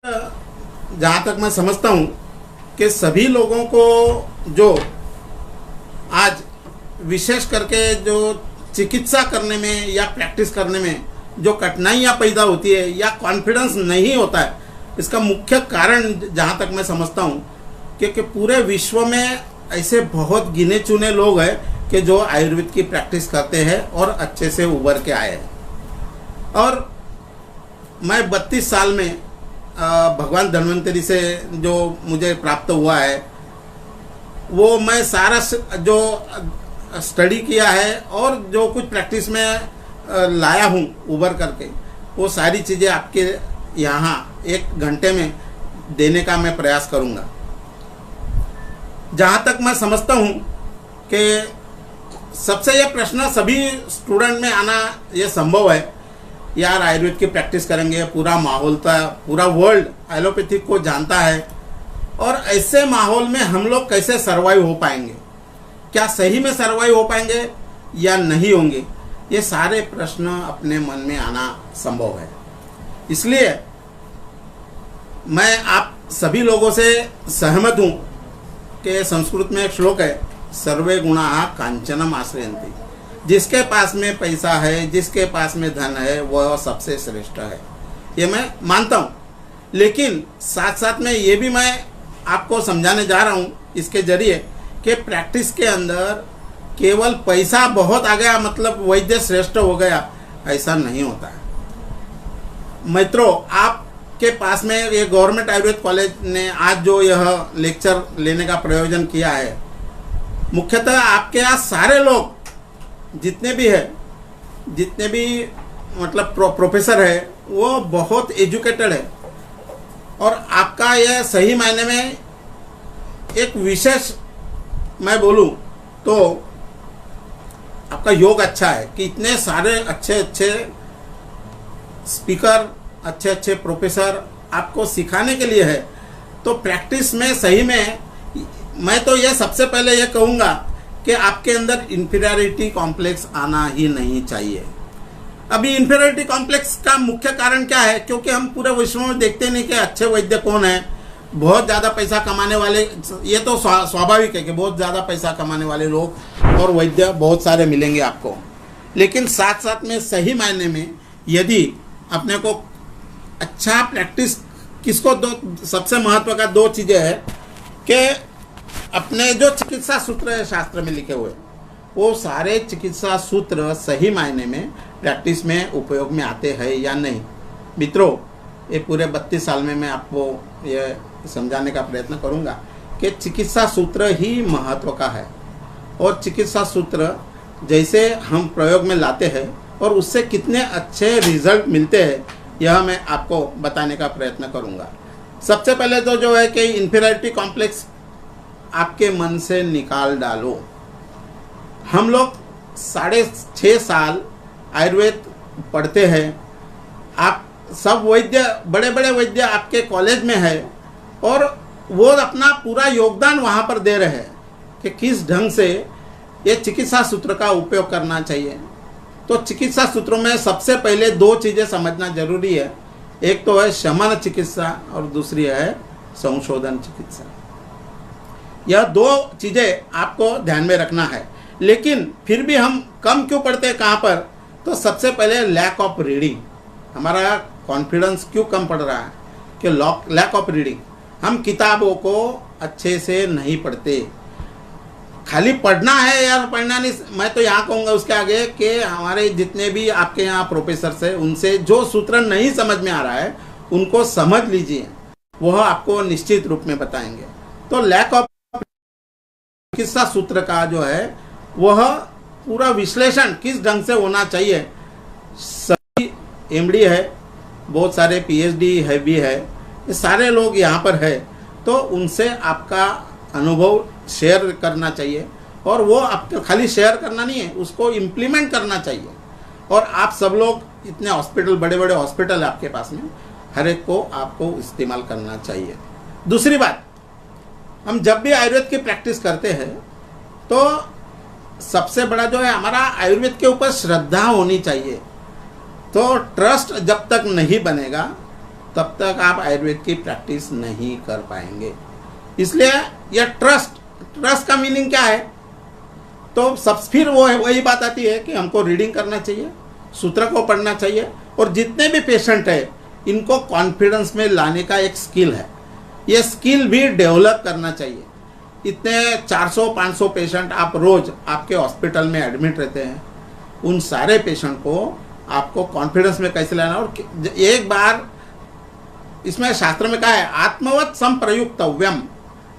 जहाँ तक मैं समझता हूँ कि सभी लोगों को जो आज विशेष करके जो चिकित्सा करने में या प्रैक्टिस करने में जो कठिनाइयाँ पैदा होती है या कॉन्फिडेंस नहीं होता है, इसका मुख्य कारण जहाँ तक मैं समझता हूँ कि पूरे विश्व में ऐसे बहुत गिने चुने लोग हैं कि जो आयुर्वेद की प्रैक्टिस करते हैं और अच्छे से उभर के आए हैं। और मैं 32 साल में भगवान धन्वंतरी से जो मुझे प्राप्त हुआ है वो मैं सारा जो स्टडी किया है और जो कुछ प्रैक्टिस में लाया हूँ उभर करके, वो सारी चीज़ें आपके यहाँ 1 घंटे में देने का मैं प्रयास करूँगा। जहाँ तक मैं समझता हूँ कि सबसे ये प्रश्न सभी स्टूडेंट में आना ये संभव है, यार आयुर्वेद की प्रैक्टिस करेंगे, पूरा माहौल था, पूरा वर्ल्ड एलोपैथिक को जानता है और ऐसे माहौल में हम लोग कैसे सर्वाइव हो पाएंगे, क्या सही में सर्वाइव हो पाएंगे या नहीं होंगे, ये सारे प्रश्न अपने मन में आना संभव है। इसलिए मैं आप सभी लोगों से सहमत हूँ कि संस्कृत में एक श्लोक है, सर्वे गुणाः कांचनम आश्रयन्ति। जिसके पास में पैसा है, जिसके पास में धन है, वह सबसे श्रेष्ठ है, ये मैं मानता हूँ। लेकिन साथ साथ में ये भी मैं आपको समझाने जा रहा हूँ इसके जरिए कि प्रैक्टिस के अंदर केवल पैसा बहुत आ गया मतलब वैद्य श्रेष्ठ हो गया, ऐसा नहीं होता है। मित्रों, आपके पास में ये गवर्नमेंट आयुर्वेद कॉलेज ने आज जो यह लेक्चर लेने का प्रयोजन किया है, मुख्यतः आपके यहाँ सारे लोग जितने भी है, जितने भी मतलब प्रोफेसर है, वो बहुत एजुकेटेड है और आपका यह सही मायने में एक विशेष मैं बोलूं तो आपका योग अच्छा है कि इतने सारे अच्छे अच्छे स्पीकर, अच्छे अच्छे प्रोफेसर आपको सिखाने के लिए है। तो प्रैक्टिस में सही में मैं तो यह सबसे पहले यह कहूँगा कि आपके अंदर इंफीरियरिटी कॉम्प्लेक्स आना ही नहीं चाहिए। अभी इंफीरियरिटी कॉम्प्लेक्स का मुख्य कारण क्या है? क्योंकि हम पूरे विश्व में देखते नहीं कि अच्छे वैद्य कौन है, बहुत ज़्यादा पैसा कमाने वाले, ये तो स्वाभाविक है कि बहुत ज़्यादा पैसा कमाने वाले लोग और वैद्य बहुत सारे मिलेंगे आपको। लेकिन साथ साथ में सही मायने में यदि अपने को अच्छा प्रैक्टिस किसको दो सबसे महत्व का 2 चीज़ें हैं कि अपने जो चिकित्सा सूत्र है शास्त्र में लिखे हुए, वो सारे चिकित्सा सूत्र सही मायने में प्रैक्टिस में उपयोग में आते हैं या नहीं। मित्रों, ये पूरे 32 साल में मैं आपको ये समझाने का प्रयत्न करूंगा कि चिकित्सा सूत्र ही महत्व का है और चिकित्सा सूत्र जैसे हम प्रयोग में लाते हैं और उससे कितने अच्छे रिजल्ट मिलते हैं, यह मैं आपको बताने का प्रयत्न करूंगा। सबसे पहले तो जो है कि इंफीरियरिटी कॉम्प्लेक्स आपके मन से निकाल डालो। हम लोग 6.5 साल आयुर्वेद पढ़ते हैं, आप सब वैद्य, बड़े बड़े वैद्य आपके कॉलेज में है और वो अपना पूरा योगदान वहाँ पर दे रहे हैं कि किस ढंग से ये चिकित्सा सूत्र का उपयोग करना चाहिए। तो चिकित्सा सूत्रों में सबसे पहले 2 चीज़ें समझना जरूरी है, एक तो है शमन चिकित्सा और दूसरी है संशोधन चिकित्सा। यह 2 चीज़ें आपको ध्यान में रखना है। लेकिन फिर भी हम कम क्यों पढ़ते हैं, कहाँ पर? तो सबसे पहले लैक ऑफ रीडिंग। हमारा कॉन्फिडेंस क्यों कम पड़ रहा है कि लैक ऑफ रीडिंग। हम किताबों को अच्छे से नहीं पढ़ते, खाली पढ़ना है यार, पढ़ना नहीं। मैं तो यहाँ कहूँगा उसके आगे कि हमारे जितने भी आपके यहाँ प्रोफेसर है, उनसे जो सूत्र नहीं समझ में आ रहा है उनको समझ लीजिए, वह आपको निश्चित रूप में बताएंगे। तो लैक ऑफ चिकित्सा सूत्र का जो है वह पूरा विश्लेषण किस ढंग से होना चाहिए, सभी एमडी है, बहुत सारे पीएचडी है भी है, ये सारे लोग यहाँ पर है, तो उनसे आपका अनुभव शेयर करना चाहिए और वो आपको खाली शेयर करना नहीं है, उसको इम्प्लीमेंट करना चाहिए। और आप सब लोग इतने हॉस्पिटल, बड़े बड़े हॉस्पिटल आपके पास में, हर एक को आपको इस्तेमाल करना चाहिए। दूसरी बात, हम जब भी आयुर्वेद की प्रैक्टिस करते हैं तो सबसे बड़ा जो है हमारा आयुर्वेद के ऊपर श्रद्धा होनी चाहिए। तो ट्रस्ट जब तक नहीं बनेगा तब तक आप आयुर्वेद की प्रैक्टिस नहीं कर पाएंगे। इसलिए यह ट्रस्ट का मीनिंग क्या है? तो सब फिर वही बात आती है कि हमको रीडिंग करना चाहिए, सूत्र को पढ़ना चाहिए, और जितने भी पेशेंट है इनको कॉन्फिडेंस में लाने का एक स्किल है, ये स्किल भी डेवलप करना चाहिए। इतने 400-500 पेशेंट आप रोज आपके हॉस्पिटल में एडमिट रहते हैं, उन सारे पेशेंट को आपको कॉन्फिडेंस में कैसे लाना। और एक बार इसमें शास्त्र में कहा है आत्मवत संप्रयुक्तव्यम,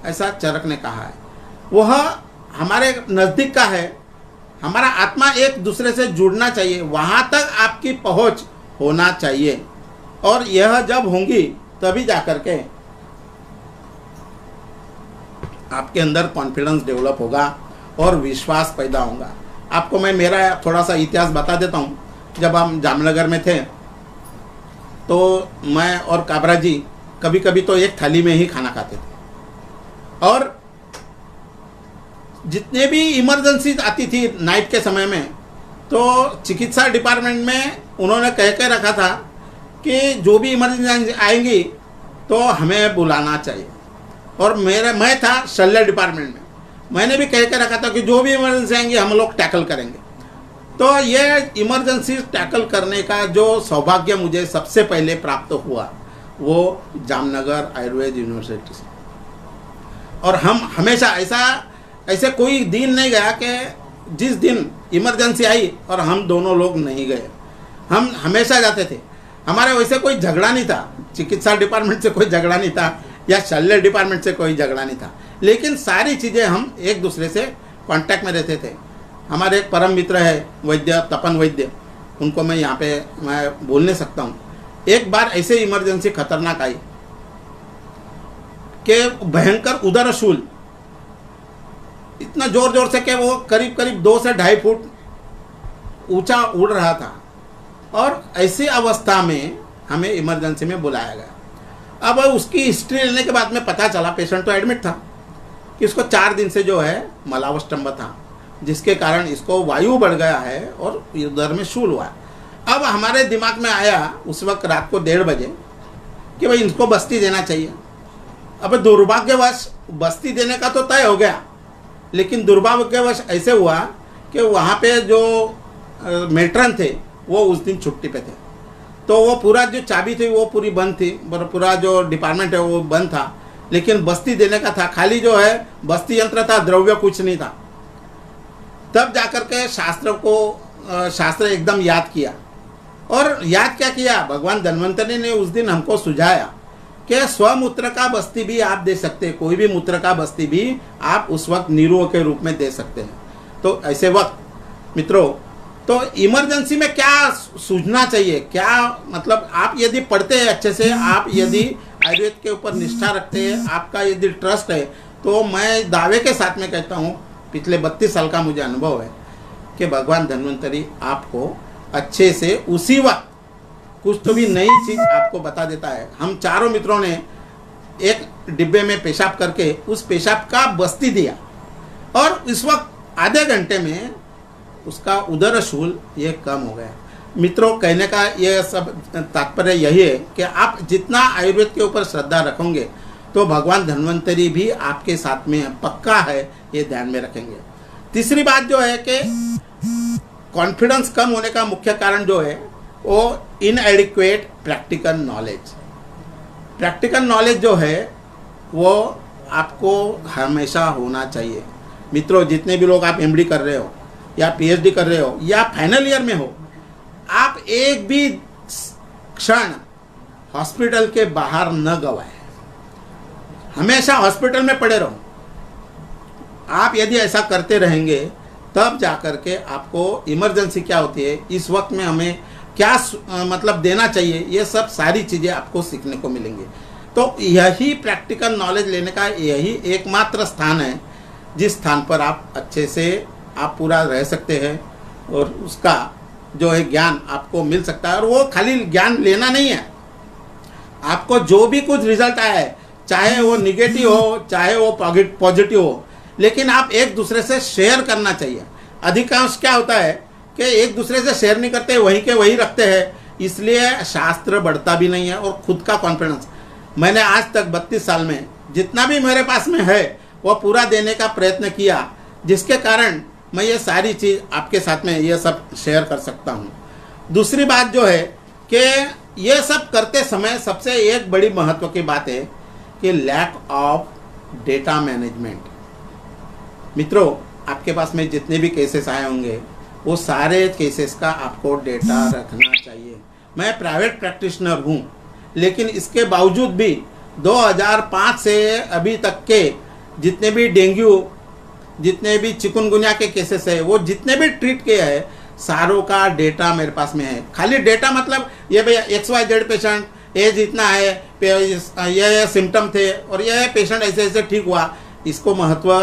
ऐसा चरक ने कहा है। वह हमारे नज़दीक का है, हमारा आत्मा एक दूसरे से जुड़ना चाहिए, वहाँ तक आपकी पहुँच होना चाहिए। और यह जब होंगी तभी जाकर के आपके अंदर कॉन्फिडेंस डेवलप होगा और विश्वास पैदा होगा। आपको मैं मेरा थोड़ा सा इतिहास बता देता हूँ। जब हम जामनगर में थे तो मैं और काबरा जी कभी कभी तो एक थाली में ही खाना खाते थे, और जितने भी इमरजेंसी आती थी नाइट के समय में, तो चिकित्सा डिपार्टमेंट में उन्होंने कह के रखा था कि जो भी इमरजेंसी आएंगी तो हमें बुलाना चाहिए। और मैं था शल्य डिपार्टमेंट में, मैंने भी कह के रखा था कि जो भी इमरजेंसी आएंगी हम लोग टैकल करेंगे। तो ये इमरजेंसी टैकल करने का जो सौभाग्य मुझे सबसे पहले प्राप्त हुआ वो जामनगर आयुर्वेद यूनिवर्सिटी से। और हम हमेशा ऐसे कोई दिन नहीं गया कि जिस दिन इमरजेंसी आई और हम दोनों लोग नहीं गए, हम हमेशा जाते थे। हमारे वैसे कोई झगड़ा नहीं था, चिकित्सा डिपार्टमेंट से कोई झगड़ा नहीं था या शल्य डिपार्टमेंट से कोई झगड़ा नहीं था, लेकिन सारी चीज़ें हम एक दूसरे से कांटेक्ट में रहते थे। हमारे एक परम मित्र है वैद्य तपन वैद्य, उनको मैं यहाँ पे मैं बोल नहीं सकता हूँ। एक बार ऐसे इमरजेंसी खतरनाक आई कि भयंकर उदर शूल इतना जोर जोर से कि वो करीब 2 से 2.5 फुट ऊंचा उड़ रहा था, और ऐसी अवस्था में हमें इमरजेंसी में बुलाया गया। अब उसकी हिस्ट्री लेने के बाद में पता चला, पेशेंट तो एडमिट था, कि इसको 4 दिन से जो है मलावस्तंभ था, जिसके कारण इसको वायु बढ़ गया है और उदर में शूल हुआ है। अब हमारे दिमाग में आया उस वक्त रात को 1:30 बजे कि भाई इनको बस्ती देना चाहिए। अब दुर्भाग्यवश बस्ती देने का तो तय हो गया, लेकिन दुर्भाग्यवश ऐसे हुआ कि वहाँ पे जो मेट्रन थे वो उस दिन छुट्टी पे थे, तो वो पूरा जो चाबी थी वो पूरी बंद थी, पूरा जो डिपार्टमेंट है वो बंद था, लेकिन बस्ती देने का था, खाली जो है बस्ती यंत्र था, द्रव्य कुछ नहीं था। तब जाकर के शास्त्र एकदम याद किया, और याद क्या किया, भगवान धन्वंतरी ने उस दिन हमको सुझाया कि स्वमूत्र का बस्ती भी आप दे सकते हैं, कोई भी मूत्र का बस्ती भी आप उस वक्त निरुआ के रूप में दे सकते हैं। तो ऐसे वक्त मित्रों, तो इमरजेंसी में क्या सूझना चाहिए, क्या मतलब आप यदि पढ़ते हैं अच्छे से, आप यदि आयुर्वेद के ऊपर निष्ठा रखते हैं, आपका यदि ट्रस्ट है, तो मैं दावे के साथ में कहता हूँ, पिछले 32 साल का मुझे अनुभव है कि भगवान धन्वंतरी आपको अच्छे से उसी वक्त कुछ तो भी नई चीज़ आपको बता देता है। हम चारों मित्रों ने एक डिब्बे में पेशाब करके उस पेशाब का बस्ती दिया, और इस वक्त आधे घंटे में उसका उदर शूल ये कम हो गया। मित्रों, कहने का ये सब तात्पर्य यही है कि आप जितना आयुर्वेद के ऊपर श्रद्धा रखोगे तो भगवान धन्वंतरी भी आपके साथ में पक्का है, ये ध्यान में रखेंगे। तीसरी बात जो है कि कॉन्फिडेंस कम होने का मुख्य कारण जो है वो इनएडिक्वेट प्रैक्टिकल नॉलेज। प्रैक्टिकल नॉलेज जो है वो आपको हमेशा होना चाहिए। मित्रों, जितने भी लोग आप एमडी कर रहे हो या पीएचडी कर रहे हो या फाइनल ईयर में हो, आप एक भी क्षण हॉस्पिटल के बाहर न गवाए, हमेशा हॉस्पिटल में पड़े रहो। आप यदि ऐसा करते रहेंगे तब जाकर के आपको इमरजेंसी क्या होती है, इस वक्त में हमें क्या मतलब देना चाहिए, ये सब सारी चीज़ें आपको सीखने को मिलेंगी। तो यही प्रैक्टिकल नॉलेज लेने का यही एकमात्र स्थान है जिस स्थान पर आप अच्छे से आप पूरा रह सकते हैं और उसका जो है ज्ञान आपको मिल सकता है। और वो खाली ज्ञान लेना नहीं है, आपको जो भी कुछ रिजल्ट आया है, चाहे वो निगेटिव हो चाहे वो पॉजिटिव हो, लेकिन आप एक दूसरे से शेयर करना चाहिए। अधिकांश क्या होता है कि एक दूसरे से शेयर नहीं करते, वहीं के वहीं रखते हैं, इसलिए शास्त्र बढ़ता भी नहीं है और खुद का कॉन्फिडेंस, मैंने आज तक 32 साल में जितना भी मेरे पास में है वो पूरा देने का प्रयत्न किया, जिसके कारण मैं ये सारी चीज़ आपके साथ में ये सब शेयर कर सकता हूँ। दूसरी बात जो है कि ये सब करते समय सबसे एक बड़ी महत्व की बात है कि लैक ऑफ डेटा मैनेजमेंट। मित्रों, आपके पास में जितने भी केसेस आए होंगे वो सारे केसेस का आपको डेटा रखना चाहिए। मैं प्राइवेट प्रैक्टिशनर हूँ, लेकिन इसके बावजूद भी 2005 से अभी तक के जितने भी डेंगू, जितने भी चिकनगुनिया के केसेस है, वो जितने भी ट्रीट किए हैं सारों का डेटा मेरे पास में है। खाली डेटा मतलब ये भैया XYZ पेशेंट एज इतना है, ये सिम्टम थे और ये पेशेंट ऐसे ऐसे ठीक हुआ, इसको महत्व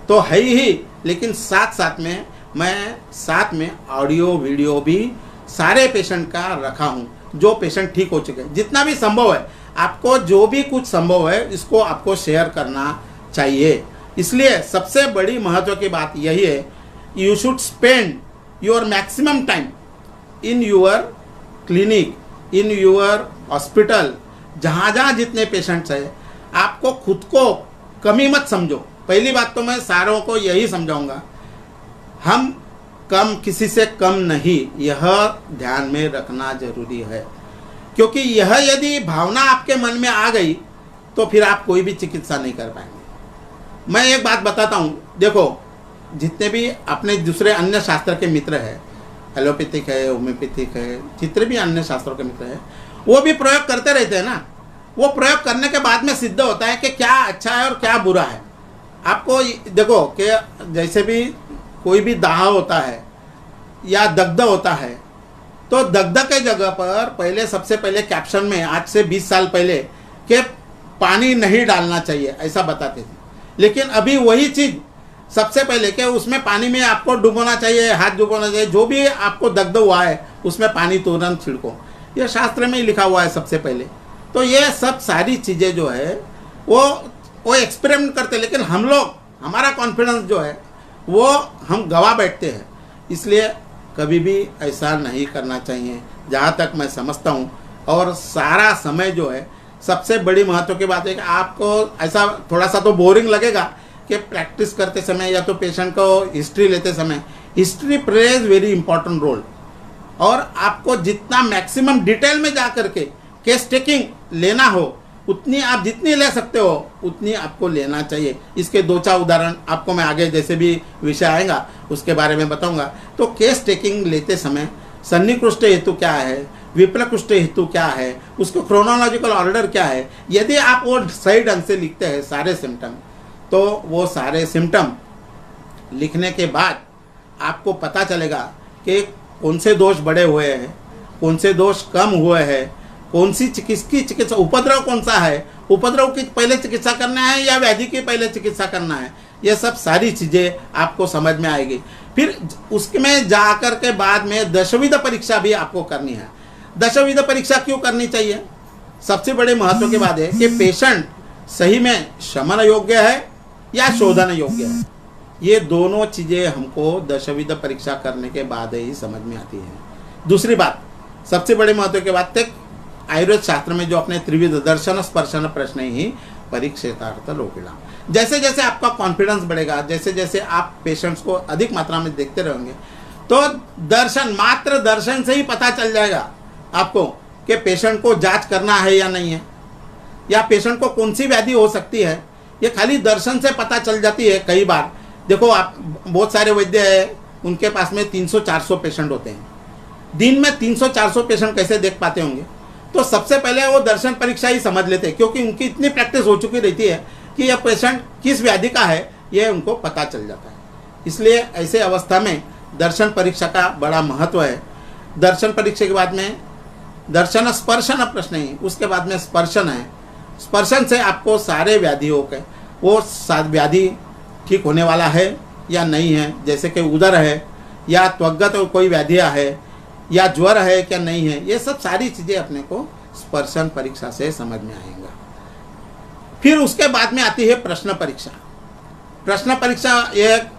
तो है ही, लेकिन साथ साथ में मैं साथ में ऑडियो वीडियो भी सारे पेशेंट का रखा हूँ, जो पेशेंट ठीक हो चुके हैं। जितना भी संभव है आपको, जो भी कुछ संभव है इसको आपको शेयर करना चाहिए। इसलिए सबसे बड़ी महत्व की बात यही है, you should spend your maximum time in your clinic, in your hospital, जहाँ जहाँ जितने पेशेंट्स हैं, आपको खुद को कमी मत समझो। पहली बात तो मैं सारों को यही समझाऊंगा, हम कम, किसी से कम नहीं, यह ध्यान में रखना जरूरी है। क्योंकि यह यदि भावना आपके मन में आ गई तो फिर आप कोई भी चिकित्सा नहीं कर पाएंगे। मैं एक बात बताता हूँ, देखो जितने भी अपने दूसरे अन्य शास्त्र के मित्र हैं, एलोपैथिक है, होम्योपैथिक है, जितने भी अन्य शास्त्रों के मित्र हैं, वो भी प्रयोग करते रहते हैं ना। वो प्रयोग करने के बाद में सिद्ध होता है कि क्या अच्छा है और क्या बुरा है। आपको देखो कि जैसे भी कोई भी दाह होता है या दग्ध होता है, तो दग्ध के जगह पर पहले, सबसे पहले कैप्शन में आज से 20 साल पहले कि पानी नहीं डालना चाहिए ऐसा बताते थे, लेकिन अभी वही चीज़ सबसे पहले कि उसमें पानी में आपको डुबोना चाहिए, हाथ डुबोना चाहिए, जो भी आपको दग्ध हुआ है उसमें पानी तुरंत छिड़को, यह शास्त्र में ही लिखा हुआ है सबसे पहले। तो ये सब सारी चीज़ें जो है वो एक्सपेरिमेंट करते, लेकिन हम लोग, हमारा कॉन्फिडेंस जो है वो हम गवा बैठते हैं। इसलिए कभी भी ऐसा नहीं करना चाहिए, जहाँ तक मैं समझता हूँ। और सारा समय जो है, सबसे बड़ी महत्व की बात है कि आपको ऐसा थोड़ा सा तो बोरिंग लगेगा कि प्रैक्टिस करते समय या तो पेशेंट को हिस्ट्री लेते समय, history plays very important role. और आपको जितना मैक्सिमम डिटेल में जा करके केस टेकिंग लेना हो, उतनी आप जितनी ले सकते हो उतनी आपको लेना चाहिए। इसके 2-4 उदाहरण आपको मैं आगे जैसे भी विषय आएगा उसके बारे में बताऊंगा। तो केस टेकिंग लेते समय सन्निकृष्ट हेतु क्या है, विप्रकृष्ट हेतु क्या है, उसको क्रोनोलॉजिकल ऑर्डर क्या है, यदि आप वो सही ढंग से लिखते हैं सारे सिम्टम, तो वो सारे सिम्टम लिखने के बाद आपको पता चलेगा कि कौन से दोष बढ़े हुए हैं, कौन से दोष कम हुए हैं, कौन सी चिकित्सा, उपद्रव कौन सा है, उपद्रव की पहले चिकित्सा करना है या व्याधि की पहले चिकित्सा करना है, ये सब सारी चीज़ें आपको समझ में आएगी। फिर उसमें जाकर के बाद में दशविध परीक्षा भी आपको करनी है। दशविध परीक्षा क्यों करनी चाहिए? सबसे बड़े महत्व की बात है कि पेशेंट सही में शमन योग्य है या शोधन योग्य है। ये दोनों चीज़ें हमको दशविध परीक्षा करने के बाद ही समझ में आती है। दूसरी बात, सबसे बड़े महत्व की बात है, आयुर्वेद शास्त्र में जो अपने त्रिविध दर्शन स्पर्शन प्रश्न ही परीक्षेतार्थ रोगिणा, जैसे जैसे आपका कॉन्फिडेंस बढ़ेगा, जैसे जैसे आप पेशेंट्स को अधिक मात्रा में देखते रहेंगे, तो दर्शन, मात्र दर्शन से ही पता चल जाएगा आपको कि पेशेंट को जांच करना है या नहीं है, या पेशेंट को कौन सी व्याधि हो सकती है। ये खाली दर्शन से पता चल जाती है। कई बार देखो, आप बहुत सारे वैद्य हैं, उनके पास में 300-400 पेशेंट होते हैं। दिन में 300-400 पेशेंट कैसे देख पाते होंगे? तो सबसे पहले वो दर्शन परीक्षा ही समझ लेते हैं, क्योंकि उनकी इतनी प्रैक्टिस हो चुकी रहती है कि यह पेशेंट किस व्याधि का है ये उनको पता चल जाता है। इसलिए ऐसे अवस्था में दर्शन परीक्षा का बड़ा महत्व है। दर्शन परीक्षा के बाद में दर्शन स्पर्शन प्रश्न है, उसके बाद में स्पर्शन है। स्पर्शन से आपको सारे व्याधियों के, वो व्याधि ठीक होने वाला है या नहीं है, जैसे कि उदर है या त्वगत कोई व्याधियाँ है या ज्वर है क्या नहीं है, ये सब सारी चीज़ें अपने को स्पर्शन परीक्षा से समझ में आएगा। फिर उसके बाद में आती है प्रश्न परीक्षा। प्रश्न परीक्षा एक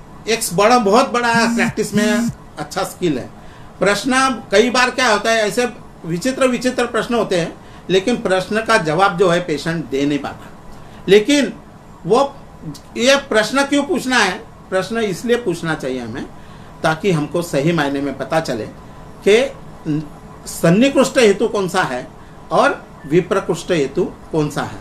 बहुत बड़ा प्रैक्टिस में अच्छा स्किल है। प्रश्न कई बार क्या होता है, ऐसे विचित्र विचित्र प्रश्न होते हैं, लेकिन प्रश्न का जवाब जो है पेशेंट दे नहीं पाता। लेकिन वो ये प्रश्न क्यों पूछना है? प्रश्न इसलिए पूछना चाहिए हमें ताकि हमको सही मायने में पता चले कि सन्निकृष्ट हेतु कौन सा है और विप्रकृष्ट हेतु कौन सा है।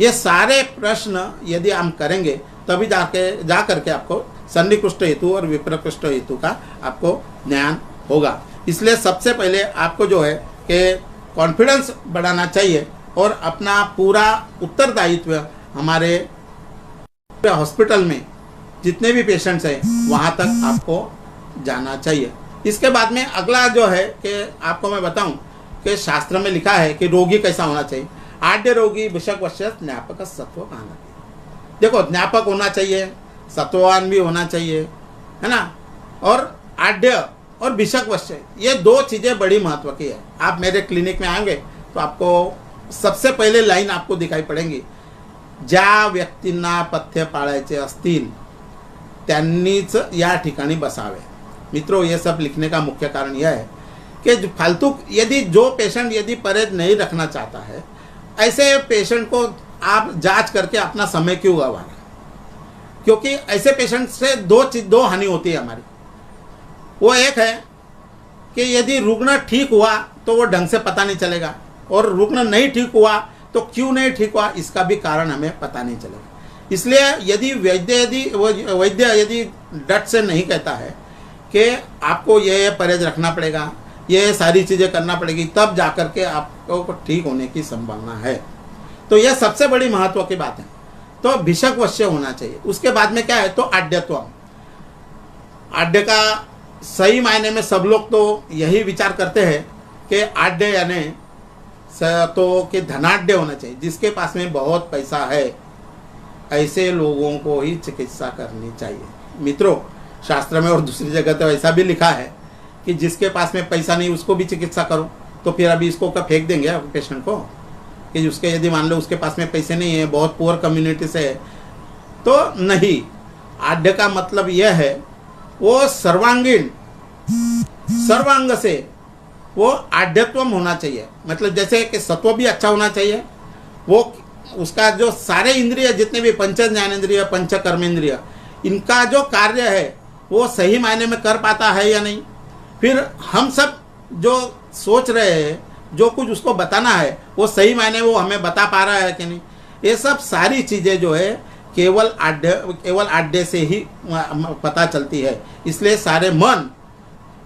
ये सारे प्रश्न यदि हम करेंगे तभी जा करके आपको सन्निकृष्ट हेतु और विप्रकृष्ट हेतु का आपको ज्ञान होगा। इसलिए सबसे पहले आपको जो है कि कॉन्फिडेंस बढ़ाना चाहिए और अपना पूरा उत्तरदायित्व हमारे हॉस्पिटल में जितने भी पेशेंट्स हैं वहाँ तक आपको जाना चाहिए। इसके बाद में अगला जो है कि आपको मैं बताऊं कि शास्त्र में लिखा है कि रोगी कैसा होना चाहिए। आद्य रोगी विषक वश्य ज्ञापक सत्व कहाना। देखो, ज्ञापक होना चाहिए, सत्ववान भी होना चाहिए, है ना, और आद्य और विषक वश्य, ये दो चीज़ें बड़ी महत्व की है। आप मेरे क्लिनिक में आएंगे तो आपको सबसे पहले लाइन आपको दिखाई पड़ेंगी, ज्या व्यक्तींना पथ्य पाळायचे असतील त्यांनीच या ठिकाणी बसावे। मित्रों, ये सब लिखने का मुख्य कारण यह है कि फालतू यदि जो पेशेंट यदि परहेज नहीं रखना चाहता है, ऐसे पेशेंट को आप जांच करके अपना समय क्यों गंवा रहे? क्योंकि ऐसे पेशेंट से दो हानि होती है हमारी। वो एक है कि यदि रुग्ण ठीक हुआ तो वो ढंग से पता नहीं चलेगा, और रुग्ण नहीं ठीक हुआ तो क्यों नहीं ठीक हुआ इसका भी कारण हमें पता नहीं चलेगा। इसलिए यदि वैद्य यदि डट से नहीं कहता है कि आपको ये परहेज रखना पड़ेगा, ये सारी चीज़ें करना पड़ेगी, तब जाकर के आपको ठीक होने की संभावना है। तो यह सबसे बड़ी महत्व की बात है। तो भिषक वश्य होना चाहिए। उसके बाद में क्या है, तो आड्यत्व। आड्य का सही मायने में सब लोग तो यही विचार करते हैं कि आड्य यानी तो कि धनाढ्य होना चाहिए, जिसके पास में बहुत पैसा है ऐसे लोगों को ही चिकित्सा करनी चाहिए। मित्रों, शास्त्र में और दूसरी जगह तो ऐसा भी लिखा है कि जिसके पास में पैसा नहीं उसको भी चिकित्सा करो। तो फिर अभी इसको क्या फेंक देंगे पेशेंट को कि उसके यदि मान लो उसके पास में पैसे नहीं है, बहुत पुअर कम्युनिटी से है, तो नहीं। आड्य का मतलब यह है वो सर्वांगीण सर्वांग से वो आड्यत्व होना चाहिए। मतलब जैसे कि सत्व भी अच्छा होना चाहिए, वो उसका जो सारे इंद्रिय जितने भी पंच ज्ञानेंद्रिय पंच कर्मेंद्रिय इनका जो कार्य है वो सही मायने में कर पाता है या नहीं। फिर हम सब जो सोच रहे हैं, जो कुछ उसको बताना है वो सही मायने वो हमें बता पा रहा है कि नहीं। ये सब सारी चीज़ें जो है केवल आड्य से ही पता चलती है। इसलिए सारे मन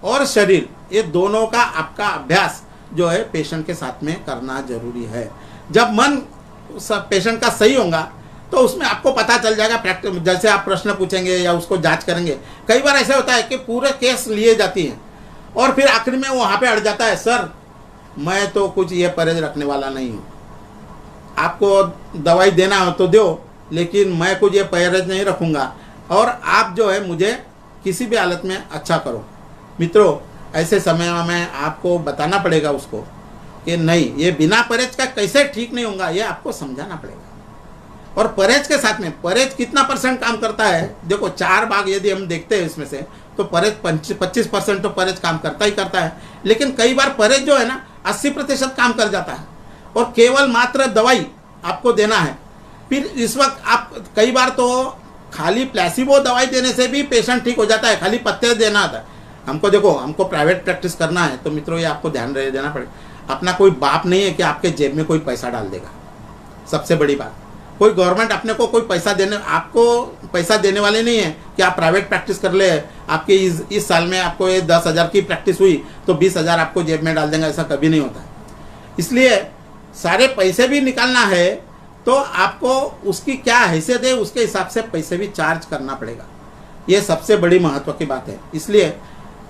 और शरीर ये दोनों का आपका अभ्यास जो है पेशेंट के साथ में करना जरूरी है। जब मन पेशेंट का सही होगा तो उसमें आपको पता चल जाएगा। प्रैक्टिस जैसे आप प्रश्न पूछेंगे या उसको जांच करेंगे, कई बार ऐसा होता है कि पूरे केस लिए जाती हैं और फिर आखिर में वहाँ पे अड़ जाता है, सर मैं तो कुछ ये परहेज रखने वाला नहीं हूँ, आपको दवाई देना हो तो दो, लेकिन मैं कुछ ये परहेज नहीं रखूँगा और आप जो है मुझे किसी भी हालत में अच्छा करो। मित्रों, ऐसे समय में आपको बताना पड़ेगा उसको कि नहीं, ये बिना परहेज का कैसे ठीक नहीं होगा, ये आपको समझाना पड़ेगा। और परहेज के साथ में परहेज कितना % काम करता है, देखो 4 भाग यदि हम देखते हैं इसमें से तो परहेज 25% तो परहेज काम करता ही करता है। लेकिन कई बार परहेज जो है ना 80% काम कर जाता है और केवल मात्र दवाई आपको देना है। फिर इस वक्त आप कई बार तो खाली प्लेसिबो दवाई देने से भी पेशेंट ठीक हो जाता है, खाली पत्ते देना आता है। हमको देखो, हमको प्राइवेट प्रैक्टिस करना है तो मित्रों ये आपको ध्यान देना पड़ेगा। अपना कोई बाप नहीं है कि आपके जेब में कोई पैसा डाल देगा। सबसे बड़ी बात, कोई गवर्नमेंट अपने को कोई पैसा देने आपको पैसा देने वाले नहीं है कि आप प्राइवेट प्रैक्टिस कर ले, आपके इस साल में आपको ये 10,000 की प्रैक्टिस हुई तो 20,000 आपको जेब में डाल देंगे, ऐसा कभी नहीं होता है। इसलिए सारे पैसे भी निकालना है तो आपको उसकी क्या हैसियत है उसके हिसाब से पैसे भी चार्ज करना पड़ेगा। ये सबसे बड़ी महत्व की बात है। इसलिए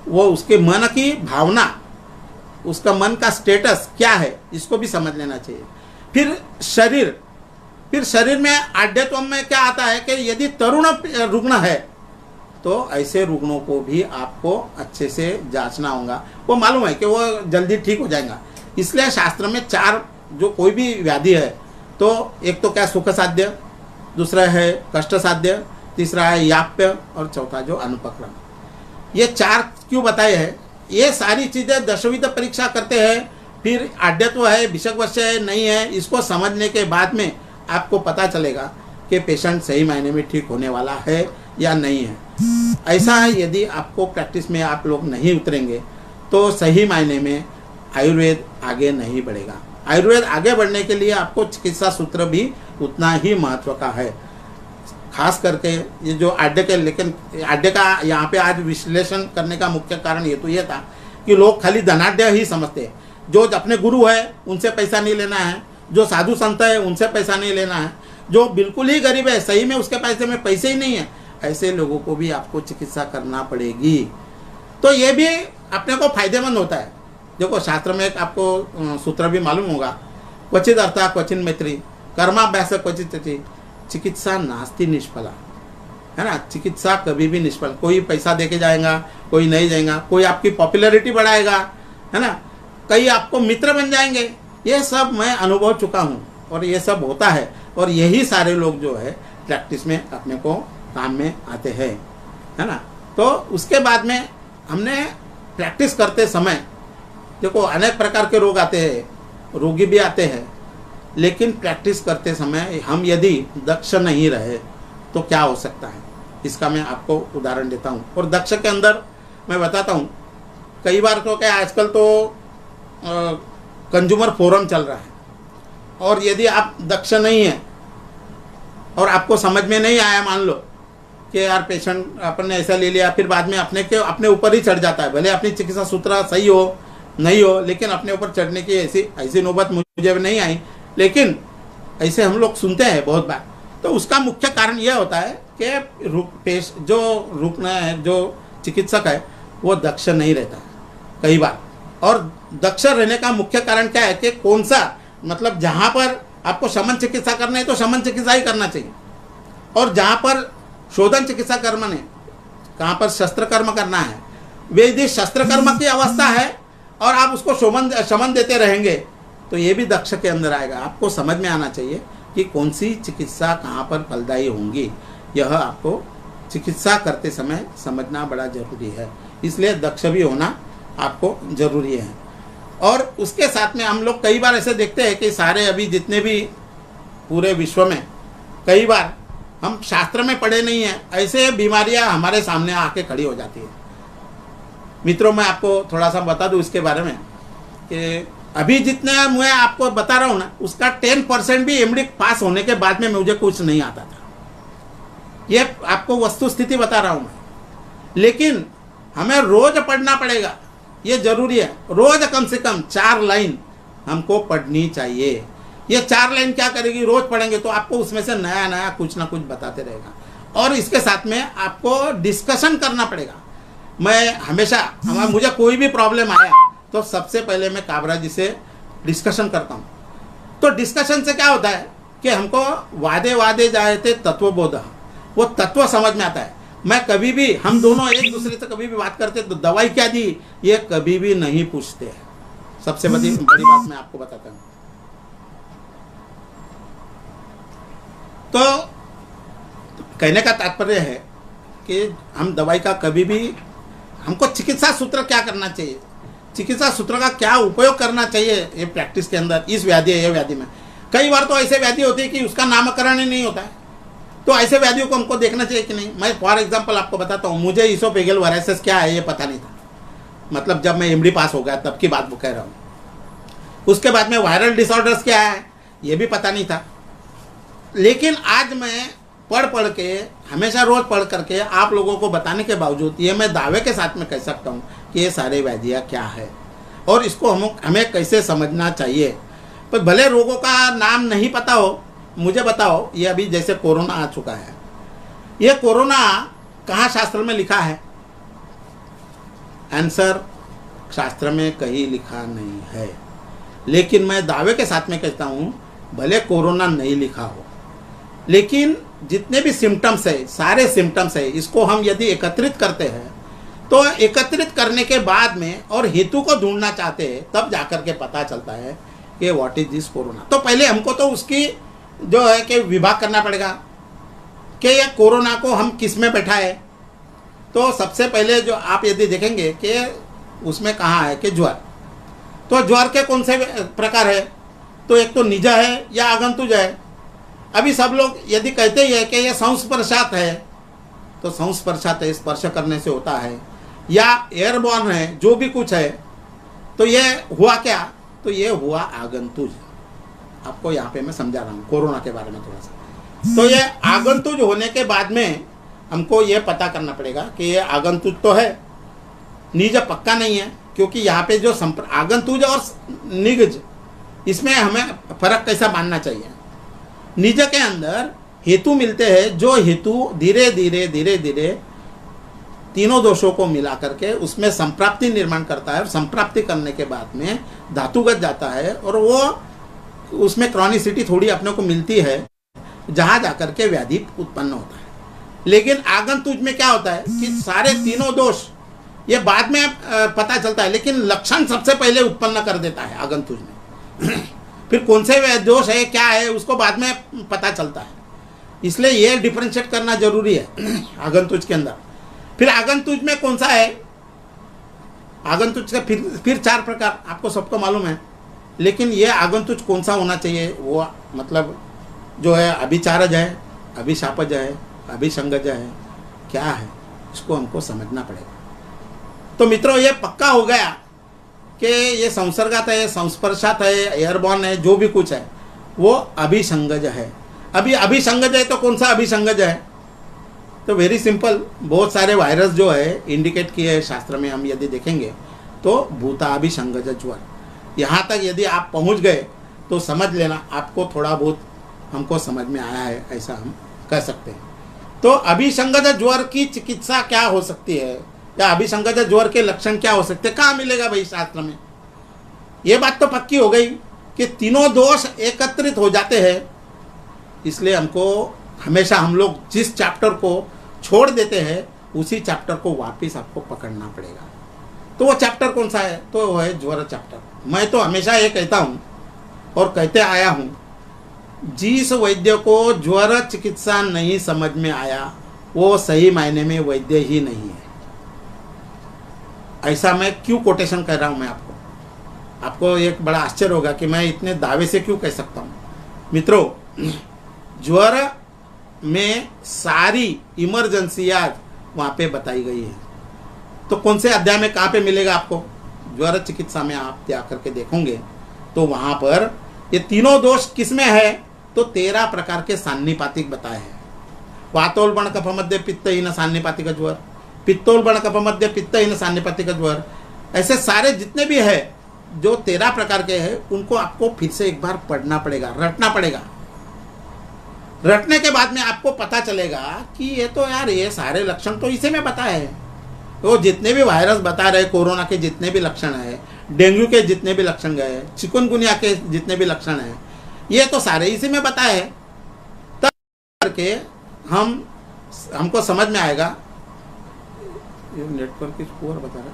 वो उसके मन की भावना, उसका मन का स्टेटस क्या है इसको भी समझ लेना चाहिए। फिर शरीर में आड्यत्व में क्या आता है कि यदि तरुण रुग्ण है तो ऐसे रुग्णों को भी आपको अच्छे से जांचना होगा। वो मालूम है कि वो जल्दी ठीक हो जाएगा। इसलिए शास्त्र में 4 जो कोई भी व्याधि है तो एक तो क्या सुख साध्य, दूसरा है कष्ट साध्य, तीसरा है याप्य और चौथा जो अनुपक्रम। ये 4 क्यों बताए हैं? ये सारी चीज़ें दशविध परीक्षा करते हैं फिर आढ़्यत्व है, विषकवश्य है, नहीं है, इसको समझने के बाद में आपको पता चलेगा कि पेशेंट सही मायने में ठीक होने वाला है या नहीं है। ऐसा है, यदि आपको प्रैक्टिस में आप लोग नहीं उतरेंगे तो सही मायने में आयुर्वेद आगे नहीं बढ़ेगा। आयुर्वेद आगे बढ़ने के लिए आपको चिकित्सा सूत्र भी उतना ही महत्व का है। खास करके ये जो आढ़्य के, लेकिन आढ़्य का यहाँ पे आज विश्लेषण करने का मुख्य कारण ये तो ये था कि लोग खाली धनाढ़ ही समझते हैं। जो अपने गुरु है उनसे पैसा नहीं लेना है, जो साधु संत है उनसे पैसा नहीं लेना है, जो बिल्कुल ही गरीब है, सही में उसके पैसे में पैसे ही नहीं है, ऐसे लोगों को भी आपको चिकित्सा करना पड़ेगी। तो ये भी अपने को फायदेमंद होता है। देखो शास्त्र में एक आपको सूत्र भी मालूम होगा, क्वचित अर्था क्वचित मैत्री कर्माभ्यास क्वचित तिथि चिकित्सा नास्ति निष्फला, है ना। चिकित्सा कभी भी निष्फल, कोई पैसा देके जाएगा, कोई नहीं जाएगा, कोई आपकी पॉपुलैरिटी बढ़ाएगा, है ना, कई आपको मित्र बन जाएंगे। ये सब मैं अनुभव चुका हूँ और ये सब होता है, और यही सारे लोग जो है प्रैक्टिस में अपने को काम में आते हैं, है ना। तो उसके बाद में हमने प्रैक्टिस करते समय देखो अनेक प्रकार के रोग आते हैं, रोगी भी आते हैं, लेकिन प्रैक्टिस करते समय हम यदि दक्ष नहीं रहे तो क्या हो सकता है, इसका मैं आपको उदाहरण देता हूँ। और दक्ष के अंदर मैं बताता हूँ, कई बार तो क्या आजकल तो कंज्यूमर फोरम चल रहा है, और यदि आप दक्ष नहीं हैं और आपको समझ में नहीं आया, मान लो कि यार पेशेंट अपन ने ऐसा ले लिया, फिर बाद में अपने ऊपर ही चढ़ जाता है। भले अपनी चिकित्सा सूत्र सही हो नहीं हो, लेकिन अपने ऊपर चढ़ने की ऐसी नौबत मुझे नहीं आई, लेकिन ऐसे हम लोग सुनते हैं बहुत बार। तो उसका मुख्य कारण यह होता है कि जो चिकित्सक है वो दक्ष नहीं रहता है कई बार। और दक्ष रहने का मुख्य कारण क्या है कि कौन सा, मतलब जहाँ पर आपको शमन चिकित्सा करना है तो शमन चिकित्सा ही करना चाहिए, और जहाँ पर शोधन चिकित्सा कर्म ने, कहाँ पर शस्त्र कर्म करना है, वे यदि शस्त्र कर्म की अवस्था है और आप उसको शमन देते रहेंगे तो ये भी दक्ष के अंदर आएगा। आपको समझ में आना चाहिए कि कौन सी चिकित्सा कहाँ पर फलदायी होंगी, यह आपको चिकित्सा करते समय समझना बड़ा जरूरी है। इसलिए दक्ष भी होना आपको जरूरी है। और उसके साथ में हम लोग कई बार ऐसे देखते हैं कि सारे अभी जितने भी पूरे विश्व में कई बार हम शास्त्र में पढ़े नहीं हैं, ऐसे बीमारियां हमारे सामने आके खड़ी हो जाती है। मित्रों, मैं आपको थोड़ा सा बता दूं इसके बारे में कि अभी जितने मैं आपको बता रहा हूँ ना, उसका 10% भी एमडी पास होने के बाद में मुझे कुछ नहीं आता था। ये आपको वस्तु स्थिति बता रहा हूँ मैं। लेकिन हमें रोज पढ़ना पड़ेगा, ये जरूरी है। रोज कम से कम 4 लाइन हमको पढ़नी चाहिए। ये 4 लाइन क्या करेगी, रोज पढ़ेंगे तो आपको उसमें से नया नया कुछ ना कुछ बताते रहेगा। और इसके साथ में आपको डिस्कशन करना पड़ेगा। मैं हमेशा मुझे कोई भी प्रॉब्लम आया तो सबसे पहले मैं काबरा जी से डिस्कशन करता हूँ। तो डिस्कशन से क्या होता है कि हमको वादे जाए थे तत्वबोध, वो तत्व समझ में आता है। मैं कभी भी, हम दोनों एक दूसरे से कभी भी बात करते तो दवाई क्या दी ये कभी भी नहीं पूछते हैं। सबसे बड़ी बात मैं आपको बताता हूँ। तो कहने का तात्पर्य है कि हम दवाई का कभी भी, हमको चिकित्सा सूत्र क्या करना चाहिए, चिकित्सा सूत्र का क्या उपयोग करना चाहिए ये प्रैक्टिस के अंदर, इस व्याधि है ये व्याधि में। कई बार तो ऐसे व्याधि होती है कि उसका नामकरण ही नहीं होता है, तो ऐसे व्याधियों को हमको देखना चाहिए कि नहीं। मैं फॉर एग्जांपल आपको बताता हूँ, मुझे इसोफेगल वायरस क्या है ये पता नहीं था, मतलब जब मैं एमडी पास हो गया तब की बात कह रहा हूँ। उसके बाद में वायरल डिसऑर्डर्स क्या है ये भी पता नहीं था। लेकिन आज मैं पढ़ के, हमेशा रोज पढ़ करके आप लोगों को बताने के बावजूद ये मैं दावे के साथ में कह सकता हूँ कि ये सारे व्याधियाँ क्या है और इसको हमें कैसे समझना चाहिए। तो भले रोगों का नाम नहीं पता हो, मुझे बताओ, ये अभी जैसे कोरोना आ चुका है, ये कोरोना कहाँ शास्त्र में लिखा है? आंसर शास्त्र में कहीं लिखा नहीं है। लेकिन मैं दावे के साथ में कहता हूँ भले कोरोना नहीं लिखा हो, लेकिन जितने भी सिम्टम्स है, सारे सिम्टम्स है, इसको हम यदि एकत्रित करते हैं तो एकत्रित करने के बाद में और हेतु को ढूंढना चाहते हैं तब जाकर के पता चलता है कि व्हाट इज दिस कोरोना। तो पहले हमको तो उसकी जो है कि विभाग करना पड़ेगा कि ये कोरोना को हम किस में बैठाए। तो सबसे पहले जो आप यदि देखेंगे कि उसमें कहाँ है कि ज्वर, तो ज्वर के कौन से प्रकार है? तो एक तो निज है या आगंतुज है। अभी सब लोग यदि कहते ही है कि यह संस्पर्शात है, तो संस्पर्शात है, स्पर्श करने से होता है, या एयरबॉर्न है, जो भी कुछ है, तो ये हुआ क्या? तो ये हुआ आगंतुज। आपको यहाँ पे मैं समझा रहा हूँ कोरोना के बारे में थोड़ा सा। तो ये आगंतुज होने के बाद में हमको ये पता करना पड़ेगा कि ये आगंतुज तो है, निज पक्का नहीं है, क्योंकि यहाँ पे जो आगंतुज और निज, इसमें हमें फर्क कैसा मानना चाहिए। निज के अंदर हेतु मिलते हैं, जो हेतु धीरे धीरे धीरे धीरे तीनों दोषों को मिला करके उसमें संप्राप्ति निर्माण करता है, और संप्राप्ति करने के बाद में धातुगत जाता है, और वो उसमें क्रॉनिसिटी थोड़ी अपने को मिलती है, जहाँ जाकर के व्याधि उत्पन्न होता है। लेकिन आगंतुज में क्या होता है कि सारे तीनों दोष ये बाद में पता चलता है, लेकिन लक्षण सबसे पहले उत्पन्न कर देता है आगंतुज में। फिर कौन से दोष है, क्या है, उसको बाद में पता चलता है। इसलिए ये डिफरेंशिएट करना जरूरी है आगंतुज के अंदर। फिर आगंतुज में कौन सा है? आगंतुज का फिर 4 प्रकार आपको सबको मालूम है, लेकिन ये आगंतुज कौन सा होना चाहिए, वो मतलब जो है अभिचारज है, अभिशापज है, अभिसंगज है, क्या है, इसको हमको समझना पड़ेगा। तो मित्रों, ये पक्का हो गया कि ये संसर्गात है, संस्पर्शात है, एयरबॉर्न है, जो भी कुछ है वो अभिसंगज है। अभी अभिसंगज है तो कौन सा अभिसंगज है? तो वेरी सिंपल, बहुत सारे वायरस जो है इंडिकेट किए हैं शास्त्र में, हम यदि देखेंगे तो भूताभिसंगज ज्वर। यहाँ तक यदि आप पहुँच गए तो समझ लेना आपको थोड़ा बहुत हमको समझ में आया है, ऐसा हम कह सकते हैं। तो अभिसंगज ज्वर की चिकित्सा क्या हो सकती है, या अभिसंगज ज्वर के लक्षण क्या हो सकते हैं, कहाँ मिलेगा भाई शास्त्र में? ये बात तो पक्की हो गई कि तीनों दोष एकत्रित हो जाते हैं। इसलिए हमको हमेशा, हम लोग जिस चैप्टर को छोड़ देते हैं उसी चैप्टर को वापस आपको पकड़ना पड़ेगा। तो वो चैप्टर कौन सा है? तो वो है ज्वर चैप्टर। मैं तो हमेशा ये कहता हूँ और कहते आया हूँ, जिस वैद्य को ज्वर चिकित्सा नहीं समझ में आया वो सही मायने में वैद्य ही नहीं है। ऐसा मैं क्यों कोटेशन कर रहा हूँ मैं आपको एक बड़ा आश्चर्य होगा कि मैं इतने दावे से क्यों कह सकता हूँ। मित्रों, ज्वर में सारी इमरजेंसियाँ वहाँ पे बताई गई है। तो कौन से अध्याय में कहाँ पे मिलेगा आपको? ज्वर चिकित्सा में आप जा करके देखोगे तो वहाँ पर ये तीनों दोष किसमें है? तो 13 प्रकार के सान्निपातिक बताए हैं। वातोल कफ मध्य पित्तहीन सान्निपातिक ज्वर, पित्तोल कफ मध्य पित्तहीन सान्निपातिक ज्वर, ऐसे सारे जितने भी है जो 13 प्रकार के हैं, उनको आपको फिर से एक बार पढ़ना पड़ेगा, रटना पड़ेगा। रटने के बाद में आपको पता चलेगा कि ये तो यार, ये सारे लक्षण तो इसी में बताए हैं। तो जितने भी वायरस बता रहे, कोरोना के जितने भी लक्षण है, डेंगू के जितने भी लक्षण गए, चिकनगुनिया के जितने भी लक्षण हैं, ये तो सारे इसी में बताए हैं। तब करके हमको समझ में आएगा। ये नेटवर्क की स्कोर बता रहा है।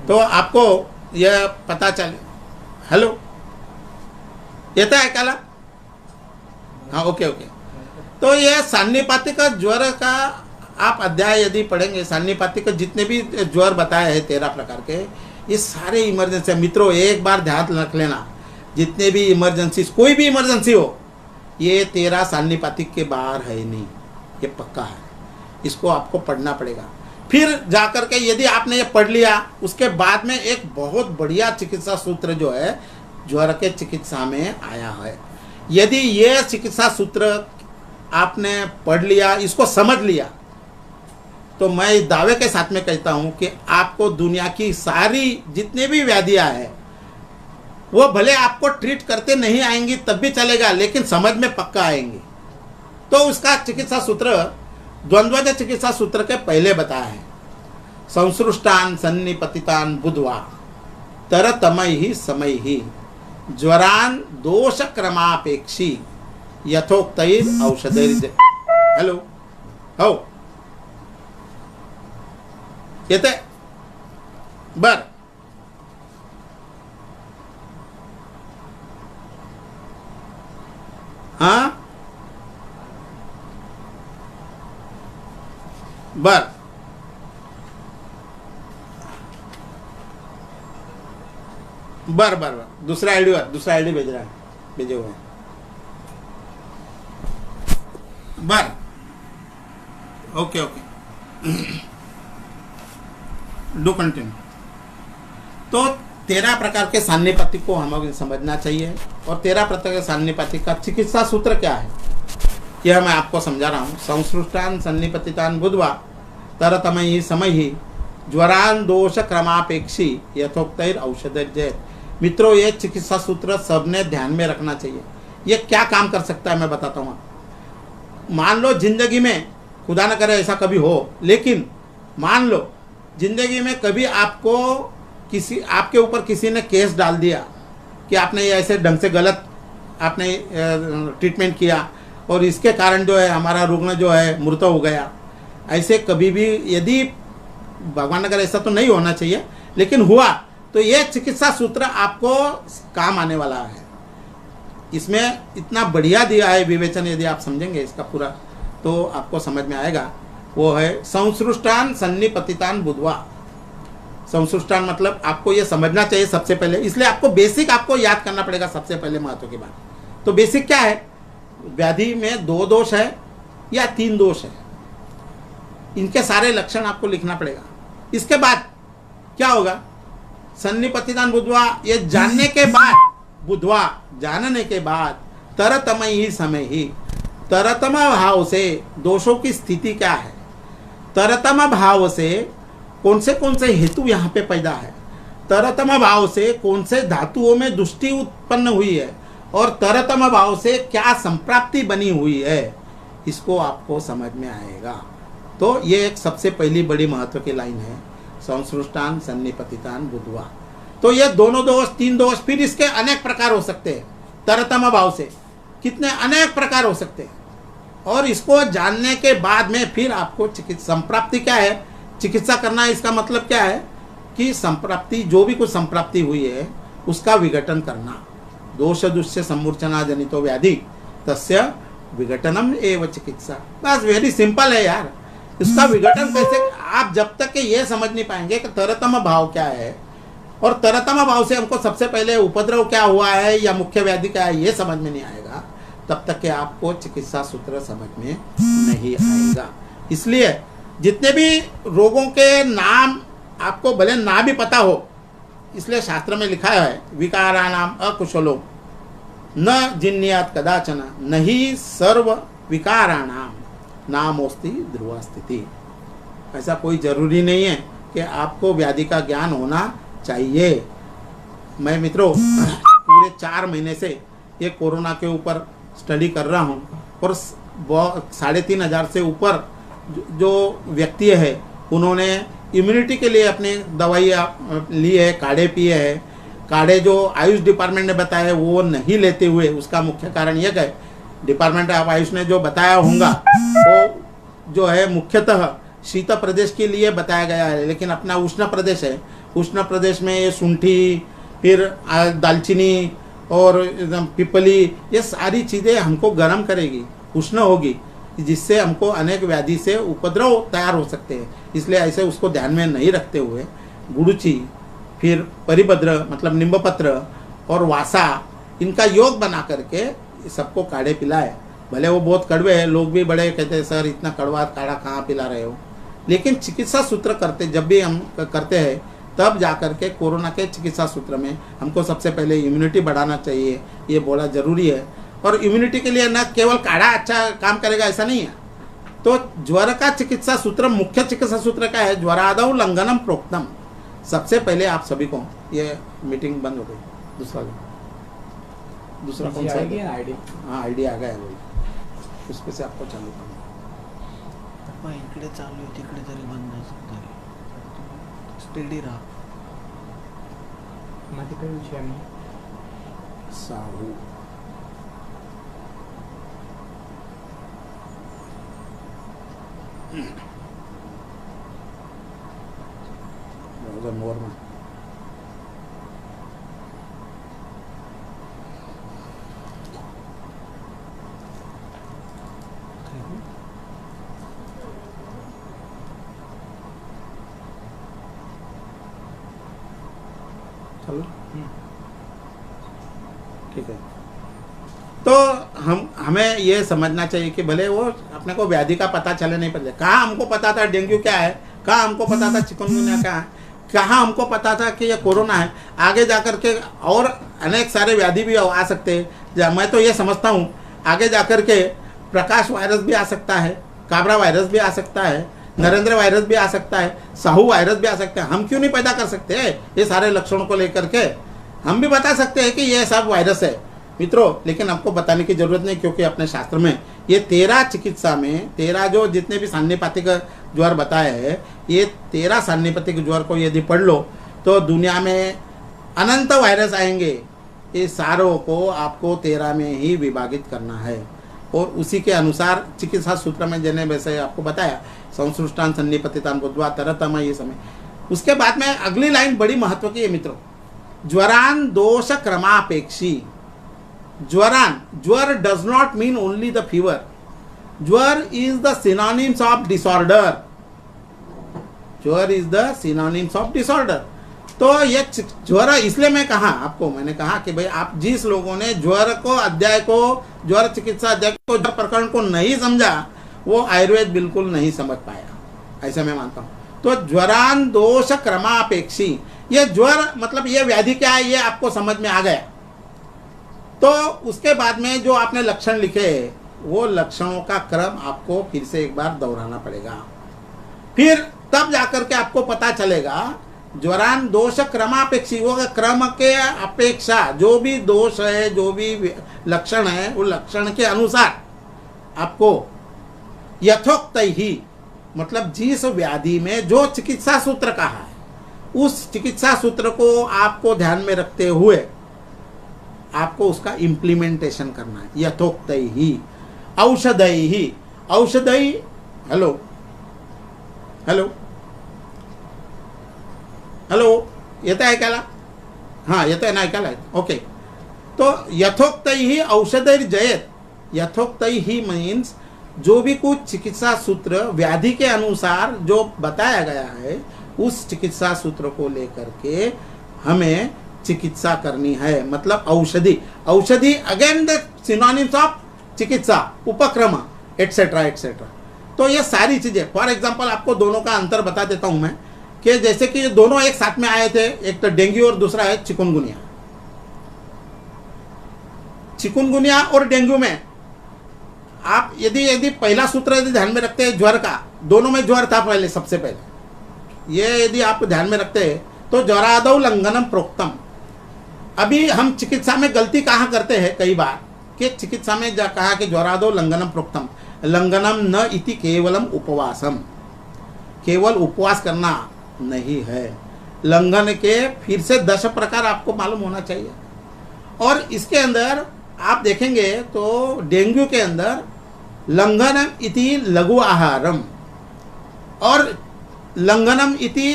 तो आपको यह पता चले। हेलो, येता है ऐकायला? हाँ, ओके। तो यह सान्निपातिक ज्वर का आप अध्याय यदि पढ़ेंगे, सान्निपातिक जितने भी ज्वर बताए हैं 13 प्रकार के, ये सारे इमरजेंसी। मित्रों, एक बार ध्यान रख लेना, जितने भी इमरजेंसी, कोई भी इमरजेंसी हो, ये 13 सान्निपातिक के बाहर है नहीं, ये पक्का है। इसको आपको पढ़ना पड़ेगा। फिर जाकर के यदि आपने ये पढ़ लिया, उसके बाद में एक बहुत बढ़िया चिकित्सा सूत्र जो है ज्वर के चिकित्सा में आया है। यदि ये चिकित्सा सूत्र आपने पढ़ लिया, इसको समझ लिया, तो मैं दावे के साथ में कहता हूं कि आपको दुनिया की सारी जितने भी व्याधियां हैं, वो भले आपको ट्रीट करते नहीं आएंगी तब भी चलेगा, लेकिन समझ में पक्का आएंगी। तो उसका चिकित्सा सूत्र द्वंद्वज चिकित्सा सूत्र के पहले बताया है। संसृष्टान सन्निपतितान बुधवा तरतमय ही समय ही ज्वरान दोष क्रमापेक्षी यथोक्तैर औषधैर्। हेलो, हो येते बर। बर बर बर बर दूसरा आईडी भेज रहा है, भेजे हुए हैं। बर ओके डू कंटिन्यू। तो 13 प्रकार के सान्निपातिक को हमें समझना चाहिए, और 13 प्रकार के सान्निपातिक का चिकित्सा सूत्र क्या है यह मैं आपको समझा रहा हूँ। संसृष्टान सन्निपतितान बुधवा तरतमयी समयी ज्वरान दोष क्रमापेक्षी यथोक्तैर औषधैर्जय। मित्रों, ये चिकित्सा सूत्र सबने ध्यान में रखना चाहिए। ये क्या काम कर सकता है मैं बताता हूँ। मान लो जिंदगी में, खुदा न करे ऐसा कभी हो, लेकिन मान लो जिंदगी में कभी आपको आपके ऊपर किसी ने केस डाल दिया कि आपने ये ऐसे ढंग से गलत आपने ट्रीटमेंट किया और इसके कारण जो है हमारा रुग्ण जो है मृत हो गया। ऐसे कभी भी, यदि भगवान अगर ऐसा तो नहीं होना चाहिए, लेकिन हुआ तो ये चिकित्सा सूत्र आपको काम आने वाला है। इसमें इतना बढ़िया दिया है विवेचन, यदि आप समझेंगे इसका पूरा तो आपको समझ में आएगा। वो है संसृष्टान सन्निपतितान बुधवा। संसृष्टान मतलब आपको ये समझना चाहिए सबसे पहले, इसलिए आपको बेसिक आपको याद करना पड़ेगा सबसे पहले महत्व की बात। तो बेसिक क्या है, व्याधि में 2 दोष है या 3 दोष है, इनके सारे लक्षण आपको लिखना पड़ेगा। इसके बाद क्या होगा, सन्निपतितान बुधवा, ये जानने के बाद, बुधवा जानने के बाद तरतमय ही समय ही, तरतम भाव से दोषों की स्थिति क्या है, तरतम भाव से कौन से हेतु यहाँ पे पैदा है, तरतम भाव से कौन से धातुओं में दुष्टि उत्पन्न हुई है, और तरतम भाव से क्या संप्राप्ति बनी हुई है, इसको आपको समझ में आएगा। तो ये एक सबसे पहली बड़ी महत्व की लाइन है, संसृष्टान सन्निपतितान बुधवा। तो ये दोनों दोष, 3 दोष, फिर इसके अनेक प्रकार हो सकते हैं। तरतम भाव से कितने अनेक प्रकार हो सकते हैं, और इसको जानने के बाद में फिर आपको चिकित्सा संप्राप्ति क्या है, चिकित्सा करना। इसका मतलब क्या है कि संप्राप्ति, जो भी कुछ संप्राप्ति हुई है उसका विघटन करना। दोष दुष्य सम्मूर्छना जनितो व्याधि तस्य विघटनम एव चिकित्सा। बस वेरी सिंपल है यार। इसका विघटन कैसे, आप जब तक कि ये समझ नहीं पाएंगे कि तरतम भाव क्या है, और तरतम भाव से हमको सबसे पहले उपद्रव क्या हुआ है या मुख्य व्याधि क्या है ये समझ में नहीं आएगा, तब तक कि आपको चिकित्सा सूत्र समझ में नहीं आएगा। इसलिए जितने भी रोगों के नाम आपको भले ना भी पता हो, इसलिए शास्त्र में लिखा है विकाराणाम अकुशलो न जिन्यात कदाचन नहीं सर्व विकाराणाम नामोस्ति ध्रुवा स्थिति। ऐसा कोई जरूरी नहीं है कि आपको व्याधि का ज्ञान होना चाहिए। मैं मित्रों पूरे 4 महीने से ये कोरोना के ऊपर स्टडी कर रहा हूँ, और 3500 से ऊपर जो व्यक्ति है उन्होंने इम्यूनिटी के लिए अपनी दवाइयाँ ली है, काढ़े पिए हैं। काढ़े जो आयुष डिपार्टमेंट ने बताया वो नहीं लेते हुए, उसका मुख्य कारण यह है, डिपार्टमेंट ऑफ आयुष ने जो बताया होगा वो जो है मुख्यतः शीत प्रदेश के लिए बताया गया है, लेकिन अपना उष्ण प्रदेश है, उष्ण प्रदेश में ये शुंठी, फिर दालचीनी और पिपली, ये सारी चीज़ें हमको गर्म करेगी, उष्ण होगी, जिससे हमको अनेक व्याधि से उपद्रव तैयार हो सकते हैं। इसलिए ऐसे उसको ध्यान में नहीं रखते हुए गुड़ुची, फिर परिभद्र मतलब नींबपत्र और वासा, इनका योग बना करके सबको काढ़े पिलाए। भले वो बहुत कड़वे हैं, लोग भी बड़े कहते हैं सर इतना कड़वा काढ़ा कहाँ पिला रहे हो, लेकिन चिकित्सा सूत्र करते जब भी हम करते हैं तब जाकर के कोरोना के चिकित्सा सूत्र में हमको सबसे पहले इम्यूनिटी बढ़ाना चाहिए, ये बोला जरूरी है। और इम्यूनिटी के लिए न केवल काढ़ा अच्छा काम करेगा ऐसा नहीं है। तो ज्वर का चिकित्सा सूत्र, मुख्य चिकित्सा सूत्र क्या है, ज्वरादौ लंघनम प्रोक्तम। सबसे पहले आप सभी को, ये मीटिंग बंद हो गई, दूसरा कौन सा आईडी? हाँ आईडी आ गया है, उस पे से आपको चालू करना। इकडे चालू आहे तिकडे जरी बंद झाली स्टेडी राहा. माझे काही विषय आहे साहू मोर में चलो ठीक है। तो हमें ये समझना चाहिए कि भले वो अपने को व्याधि का पता चले नहीं पड़े, कहाँ हमको पता था डेंगू क्या है, कहाँ हमको पता था चिकनगुनिया क्या है, कहाँ हमको पता था कि ये कोरोना है। आगे जाकर के और अनेक सारे व्याधि भी आ सकते हैं। मैं तो ये समझता हूँ आगे जाकर के प्रकाश वायरस भी आ सकता है, काबरा वायरस भी आ सकता है, नरेंद्र वायरस भी आ सकता है, साहू वायरस भी आ सकता है। हम क्यों नहीं पैदा कर सकते ये सारे लक्षणों को लेकर के? हम भी बता सकते हैं कि ये सब वायरस है मित्रों, लेकिन आपको बताने की जरूरत नहीं, क्योंकि अपने शास्त्र में ये 13 चिकित्सा में 13 जो जितने भी सान्निपातिक ज्वर बताए हैं, ये 13 सान्निपातिक ज्वर को यदि पढ़ लो तो दुनिया में अनंत वायरस आएंगे। ये सारों को आपको 13 में ही विभाजित करना है और उसी के अनुसार चिकित्सा सूत्र में जैसे वैसे आपको बताया, संसृष्टान सन्निपतितान बुद्ध्वा तरतम ये समय। उसके बाद में अगली लाइन बड़ी महत्व की है मित्रों, ज्वरान दोष क्रमापेक्षी। ज्वरान, ज्वर does not mean only the fever, ज्वर is the synonyms of disorder, ज्वर is the synonyms of disorder. तो ये ज्वर, इसलिए मैंने कहा कि भाई आप जिस लोगों ने ज्वर को अध्याय को, ज्वर चिकित्सा अध्याय को, ज्वर प्रकरण को नहीं समझा, वो आयुर्वेद बिल्कुल नहीं समझ पाया, ऐसा मैं मानता हूं। तो ज्वरान दोष क्रमापेक्षी, ये ज्वर मतलब ये व्याधि क्या है ये आपको समझ में आ गया। तो उसके बाद में जो आपने लक्षण लिखे वो लक्षणों का क्रम आपको फिर से एक बार दोहराना पड़ेगा, फिर तब जाकर के आपको पता चलेगा ज्वरान दोष क्रमापेक्षी, वो क्रम के अपेक्षा जो भी दोष है, जो भी लक्षण है, वो लक्षण के अनुसार आपको यथोक्त ही, मतलब जिस व्याधि में जो चिकित्सा सूत्र कहा है उस चिकित्सा सूत्र को आपको ध्यान में रखते हुए आपको उसका इम्प्लीमेंटेशन करना है। यथोक्त ही औषधई ही, औषधई, हेलो हेलो हेलो येत आहे ऐकायला? हां येत आहे ना ऐकायला? ओके। तो यथोक्त ही औषधैर जयत, यथोक्त ही मीन्स जो भी कुछ चिकित्सा सूत्र व्याधि के अनुसार जो बताया गया है उस चिकित्सा सूत्र को लेकर के हमें चिकित्सा करनी है। मतलब औषधि, औषधि अगेन द सिनोनिम्स ऑफ चिकित्सा, उपक्रम एटसेट्रा एटसेट्रा। तो ये सारी चीजें, फॉर एग्जांपल आपको दोनों का अंतर बता देता हूं मैं कि जैसे कि ये दोनों एक साथ में आए थे, एक तो डेंगू और दूसरा है चिकुनगुनिया। चिकुनगुनिया और डेंगू में आप यदि पहला सूत्र यदि ध्यान में रखते हैं ज्वर का, दोनों में ज्वर था पहले, सबसे पहले ये यदि आप ध्यान में रखते हैं तो ज्वरादौ लंघनम प्रोक्तम। अभी हम चिकित्सा में गलती कहाँ करते हैं कई बार कि चिकित्सा में कहा कि ज्वरादौ लंघनम प्रोक्तम, लंघनम न इति केवलम उपवासम, केवल उपवास करना नहीं है, लंघन के फिर से 10 प्रकार आपको मालूम होना चाहिए। और इसके अंदर आप देखेंगे तो डेंगू के अंदर लंघनम इति लघु आहारम और लंघनम इति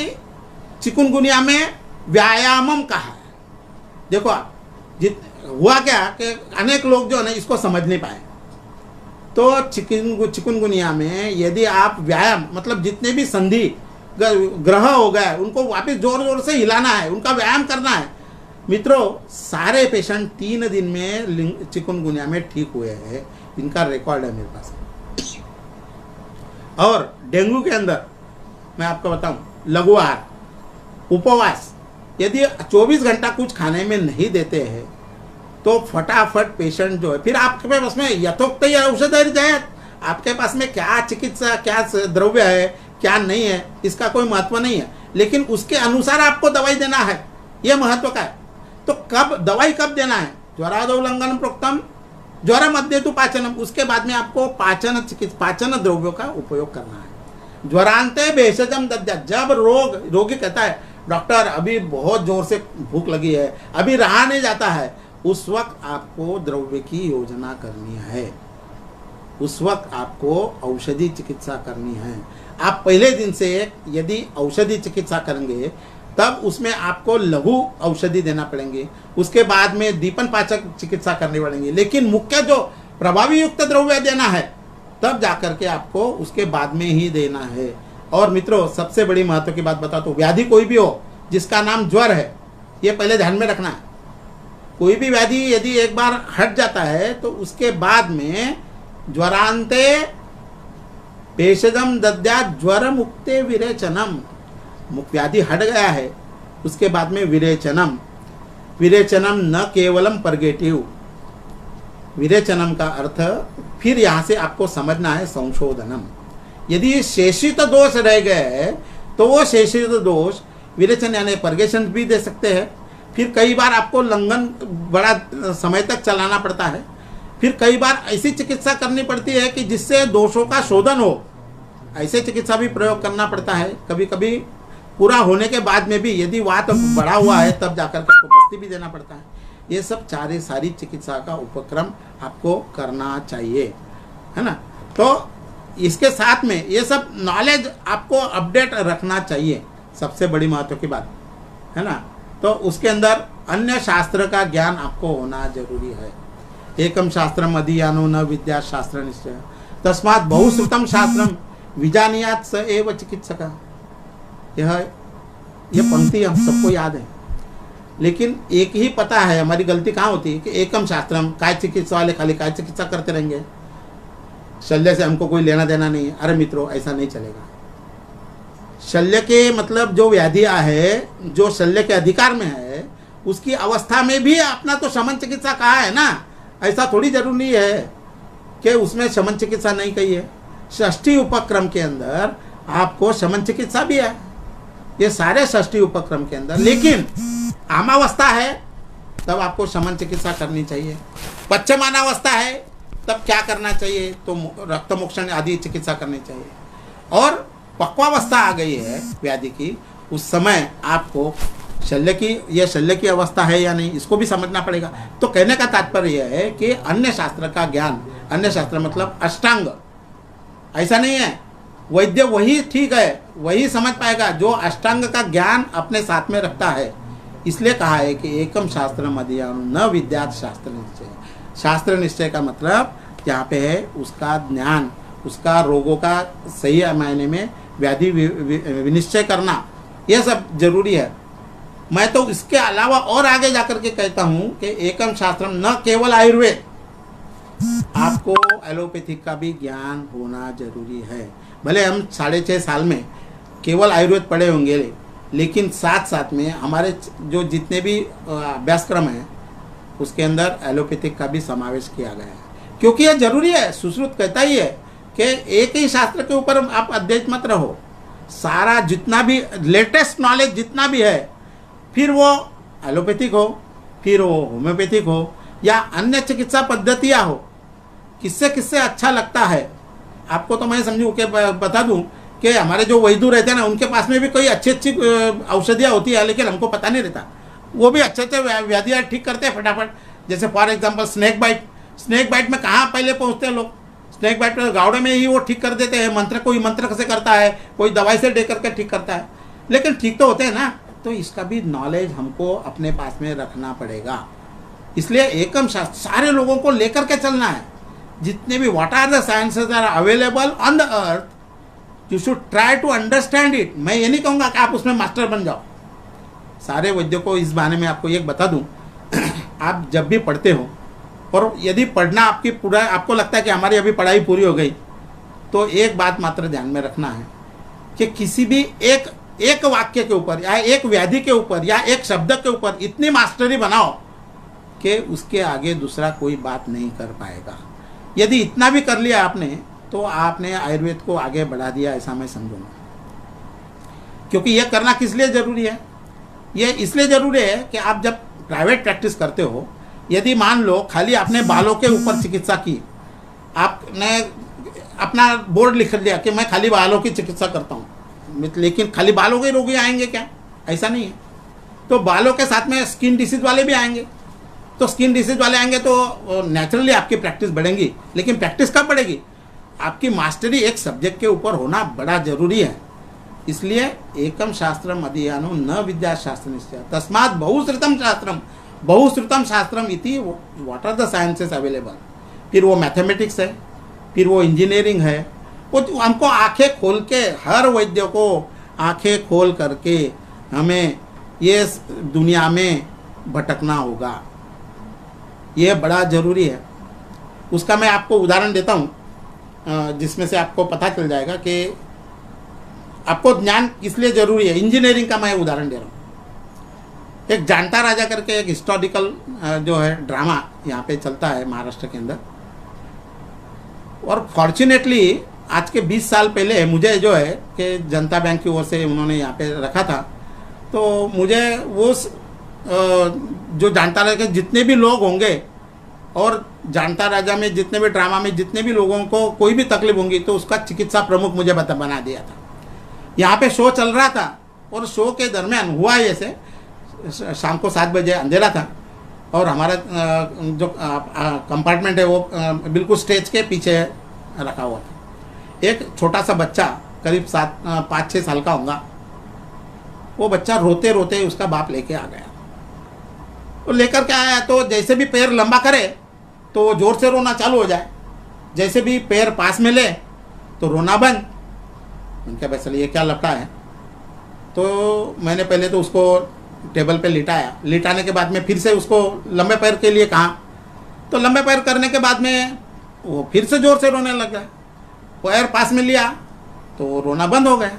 चिकुनगुनिया में व्यायामम कहा है। देखो आप हुआ क्या कि अनेक लोग जो है ना इसको समझ नहीं पाए। तो चिकुनगुनिया में यदि आप व्यायाम मतलब जितने भी संधि ग्रह हो गए उनको वापस जोर जोर से हिलाना है, उनका व्यायाम करना है। मित्रों सारे पेशेंट 3 दिन में चिकुनगुनिया में ठीक हुए हैं, इनका रिकॉर्ड है मेरे पास। और डेंगू के अंदर मैं आपको बताऊं, लघु आहार, उपवास, यदि 24 घंटा कुछ खाने में नहीं देते हैं तो फटाफट पेशेंट जो है, फिर आपके पास में यथोक्त औषध है, आपके पास में क्या चिकित्सा, क्या द्रव्य है, क्या नहीं है, इसका कोई महत्व नहीं है, लेकिन उसके अनुसार आपको दवाई देना है, यह महत्व का है। तो कब दवाई कब देना है? ज्वरादौ लंघनम प्रोक्तम ज्वर मध्य तो पाचनम, उसके बाद में आपको पाचन द्रव्यों का उपयोग करना है। ज्वरांते भेषजम दद्या, जब रोगी कहता है डॉक्टर अभी बहुत जोर से भूख लगी है, अभी रहा नहीं जाता है, उस वक्त आपको द्रव्य की योजना करनी है, उस वक्त आपको औषधि चिकित्सा करनी है। आप पहले दिन से यदि औषधि चिकित्सा करेंगे तब उसमें आपको लघु औषधि देना पड़ेंगे, उसके बाद में दीपन पाचक चिकित्सा करनी पड़ेंगी, लेकिन मुख्य जो प्रभावी युक्त द्रव्य देना है तब जाकर के आपको उसके बाद में ही देना है। और मित्रों सबसे बड़ी महत्व की बात बता तो व्याधि कोई भी हो जिसका नाम ज्वर है, ये पहले ध्यान में रखना है। कोई भी व्याधि यदि एक बार हट जाता है तो उसके बाद में ज्वरांते भेषजम दद्या ज्वर मुक्ते विरेचनम, व्याधि हट गया है उसके बाद में विरेचनम, विरेचनम न केवलम परगेटिव, विरेचनम का अर्थ फिर यहाँ से आपको समझना है संशोधनम। यदि शेषित दोष रह गए तो वो शेषित दोष विरेचन यानी परगेशन भी दे सकते हैं। फिर कई बार आपको लंघन बड़ा समय तक चलाना पड़ता है। फिर कई बार ऐसी चिकित्सा करनी पड़ती है कि जिससे दोषों का शोधन हो, ऐसे चिकित्सा भी प्रयोग करना पड़ता है। कभी कभी पूरा होने के बाद में भी यदि वात बढ़ा हुआ है तब जाकर आपको बस्ती भी देना पड़ता है। ये सब सारी चिकित्सा का उपक्रम आपको करना चाहिए, है ना। तो इसके साथ में ये सब नॉलेज आपको अपडेट रखना चाहिए, सबसे बड़ी महत्व की बात, है ना। तो उसके अंदर अन्य शास्त्र का ज्ञान आपको होना जरूरी है। एकम शास्त्रम अधियानो न विद्या शास्त्र निश्चय तस्मात् बहुश्रुतम शास्त्रम विजानीयात् स एव चिकित्सक। यह पंक्ति हम सबको याद है, लेकिन एक ही पता है हमारी गलती कहाँ होती है कि एकम शास्त्रम, काय चिकित्सा वाले खाली काय चिकित्सा करते रहेंगे, शल्य से हमको कोई लेना देना नहीं है। अरे मित्रों, ऐसा नहीं चलेगा। शल्य के मतलब जो व्याधियाँ है, जो शल्य के अधिकार में है, उसकी अवस्था में भी अपना तो शमन चिकित्सा कहा है ना। ऐसा थोड़ी जरूरी है कि उसमें शमन चिकित्सा नहीं कही है। षष्ठी उपक्रम के अंदर आपको शमन चिकित्सा भी है, ये सारे षष्ठी उपक्रम के अंदर। लेकिन आमावस्था है तब आपको शमन चिकित्सा करनी चाहिए। पश्चिमानावस्था है तब क्या करना चाहिए, तो रक्त मोक्षण आदि चिकित्सा करनी चाहिए। और पक्वावस्था आ गई है व्याधि की, उस समय आपको शल्य की, यह शल्य की अवस्था है या नहीं, इसको भी समझना पड़ेगा। तो कहने का तात्पर्य यह है कि अन्य शास्त्र का ज्ञान, अन्य शास्त्र मतलब अष्टांग, ऐसा नहीं है वैद्य वही ठीक है, वही समझ पाएगा जो अष्टांग का ज्ञान अपने साथ में रखता है। इसलिए कहा है कि एकम शास्त्र अधियानो न विद्यात् शास्त्र निश्चय। शास्त्र निश्चय का मतलब यहाँ पे है उसका ज्ञान, उसका रोगों का सही मायने में व्याधि विनिश्चय करना, यह सब जरूरी है। मैं तो इसके अलावा और आगे जाकर के कहता हूँ कि एकम शास्त्रम न केवल आयुर्वेद, आपको एलोपैथिक का भी ज्ञान होना जरूरी है। भले हम 6.5 साल में केवल आयुर्वेद पढ़े होंगे, लेकिन साथ साथ में हमारे जो जितने भी अभ्यासक्रम हैं उसके अंदर एलोपैथिक का भी समावेश किया गया है, क्योंकि यह जरूरी है। सुश्रुत कहता ही है कि एक ही शास्त्र के ऊपर आप अध्ययन मत रहो, सारा जितना भी लेटेस्ट नॉलेज जितना भी है, फिर वो एलोपैथिक हो, फिर वो होम्योपैथिक हो या अन्य चिकित्सा पद्धतियाँ हो, किससे किससे अच्छा लगता है आपको। तो मैं समझूँ कि बता दूँ कि हमारे जो वैद्य रहते हैं ना, उनके पास में भी कोई अच्छी अच्छी औषधियाँ होती है, लेकिन हमको पता नहीं रहता। वो भी अच्छे अच्छे व्याधियाँ ठीक करते हैं फटाफट। जैसे फॉर एग्जांपल स्नेक बाइट में कहाँ पहले पहुँचते हैं लोग, स्नेक बाइट में गावड़े में ही वो ठीक कर देते हैं। मंत्र, कोई मंत्र से करता है, कोई दवाई से दे करके ठीक करता है, लेकिन ठीक तो होते हैं ना। तो इसका भी नॉलेज हमको अपने पास में रखना पड़ेगा। इसलिए एकम शास्त्र सारे लोगों को लेकर के चलना है। जितने भी what are the sciences are available on the earth, you should try to understand it. मैं ये नहीं कहूँगा कि आप उसमें मास्टर बन जाओ। सारे वैद्यों को इस बारे में आपको एक बता दूं, आप जब भी पढ़ते हो और यदि पढ़ना आपकी पूरा आपको लगता है कि हमारी अभी पढ़ाई पूरी हो गई, तो एक बात मात्र ध्यान में रखना है कि किसी भी एक वाक्य के ऊपर या एक व्याधि के ऊपर या एक शब्द के ऊपर इतनी मास्टरी बनाओ कि उसके आगे दूसरा कोई बात नहीं कर पाएगा। यदि इतना भी कर लिया आपने, तो आपने आयुर्वेद को आगे बढ़ा दिया, ऐसा मैं समझूंगा। क्योंकि यह करना किस लिए जरूरी है, यह इसलिए जरूरी है कि आप जब प्राइवेट प्रैक्टिस करते हो, यदि मान लो खाली आपने बालों के ऊपर चिकित्सा की, आपने अपना बोर्ड लिख दिया कि मैं खाली बालों की चिकित्सा करता हूँ, लेकिन खाली बालों के रोगी आएंगे क्या, ऐसा नहीं है। तो बालों के साथ में स्किन डिसीज वाले भी आएंगे। तो स्किन डिसीज वाले आएंगे तो नेचुरली आपकी प्रैक्टिस बढ़ेगी, लेकिन प्रैक्टिस कब बढ़ेगी, आपकी मास्टरी एक सब्जेक्ट के ऊपर होना बड़ा जरूरी है। इसलिए एकम शास्त्रम अधियानो न विद्या शास्त्र निश्चय तस्मात् बहुश्रुतम शास्त्रम इति what are the sciences available. फिर वो मैथमेटिक्स है, फिर वो इंजीनियरिंग है। वो हमको आंखें खोल के, हर वैद्य को आंखें खोल करके हमें ये दुनिया में भटकना होगा, ये बड़ा ज़रूरी है। उसका मैं आपको उदाहरण देता हूँ जिसमें से आपको पता चल जाएगा कि आपको ज्ञान इसलिए ज़रूरी है। इंजीनियरिंग का मैं उदाहरण दे रहा हूँ। एक जानता राजा करके एक हिस्टोरिकल जो है ड्रामा यहाँ पे चलता है महाराष्ट्र के अंदर, और फॉर्चुनेटली आज के 20 साल पहले मुझे जो है कि जनता बैंक की ओर से उन्होंने यहाँ पे रखा था, तो मुझे वो जो जानता राजा के जितने भी लोग होंगे और जानता राजा में जितने भी ड्रामा में जितने भी लोगों को कोई भी तकलीफ होंगी तो उसका चिकित्सा प्रमुख मुझे बना दिया था। यहाँ पे शो चल रहा था और शो के दरमियान हुआ ऐसे, शाम को 7 बजे अंधेरा था और हमारा जो कंपार्टमेंट है वो बिल्कुल स्टेज के पीछे रखा हुआ था। एक छोटा सा बच्चा करीब 5-6 साल का होगा, वो बच्चा रोते रोते उसका बाप लेके आ गया। वो लेकर के आया तो जैसे भी पैर लंबा करे तो वो ज़ोर से रोना चालू हो जाए, जैसे भी पैर पास में ले तो रोना बंद। उनके भाई चलिए ये क्या लपटा है। तो मैंने पहले तो उसको टेबल पे लिटाया, लिटाने के बाद में फिर से उसको लंबे पैर के लिए कहा, तो लंबे पैर करने के बाद में वो फिर से ज़ोर से रोने लग गया। पैर पास में लिया तो रोना बंद हो गया।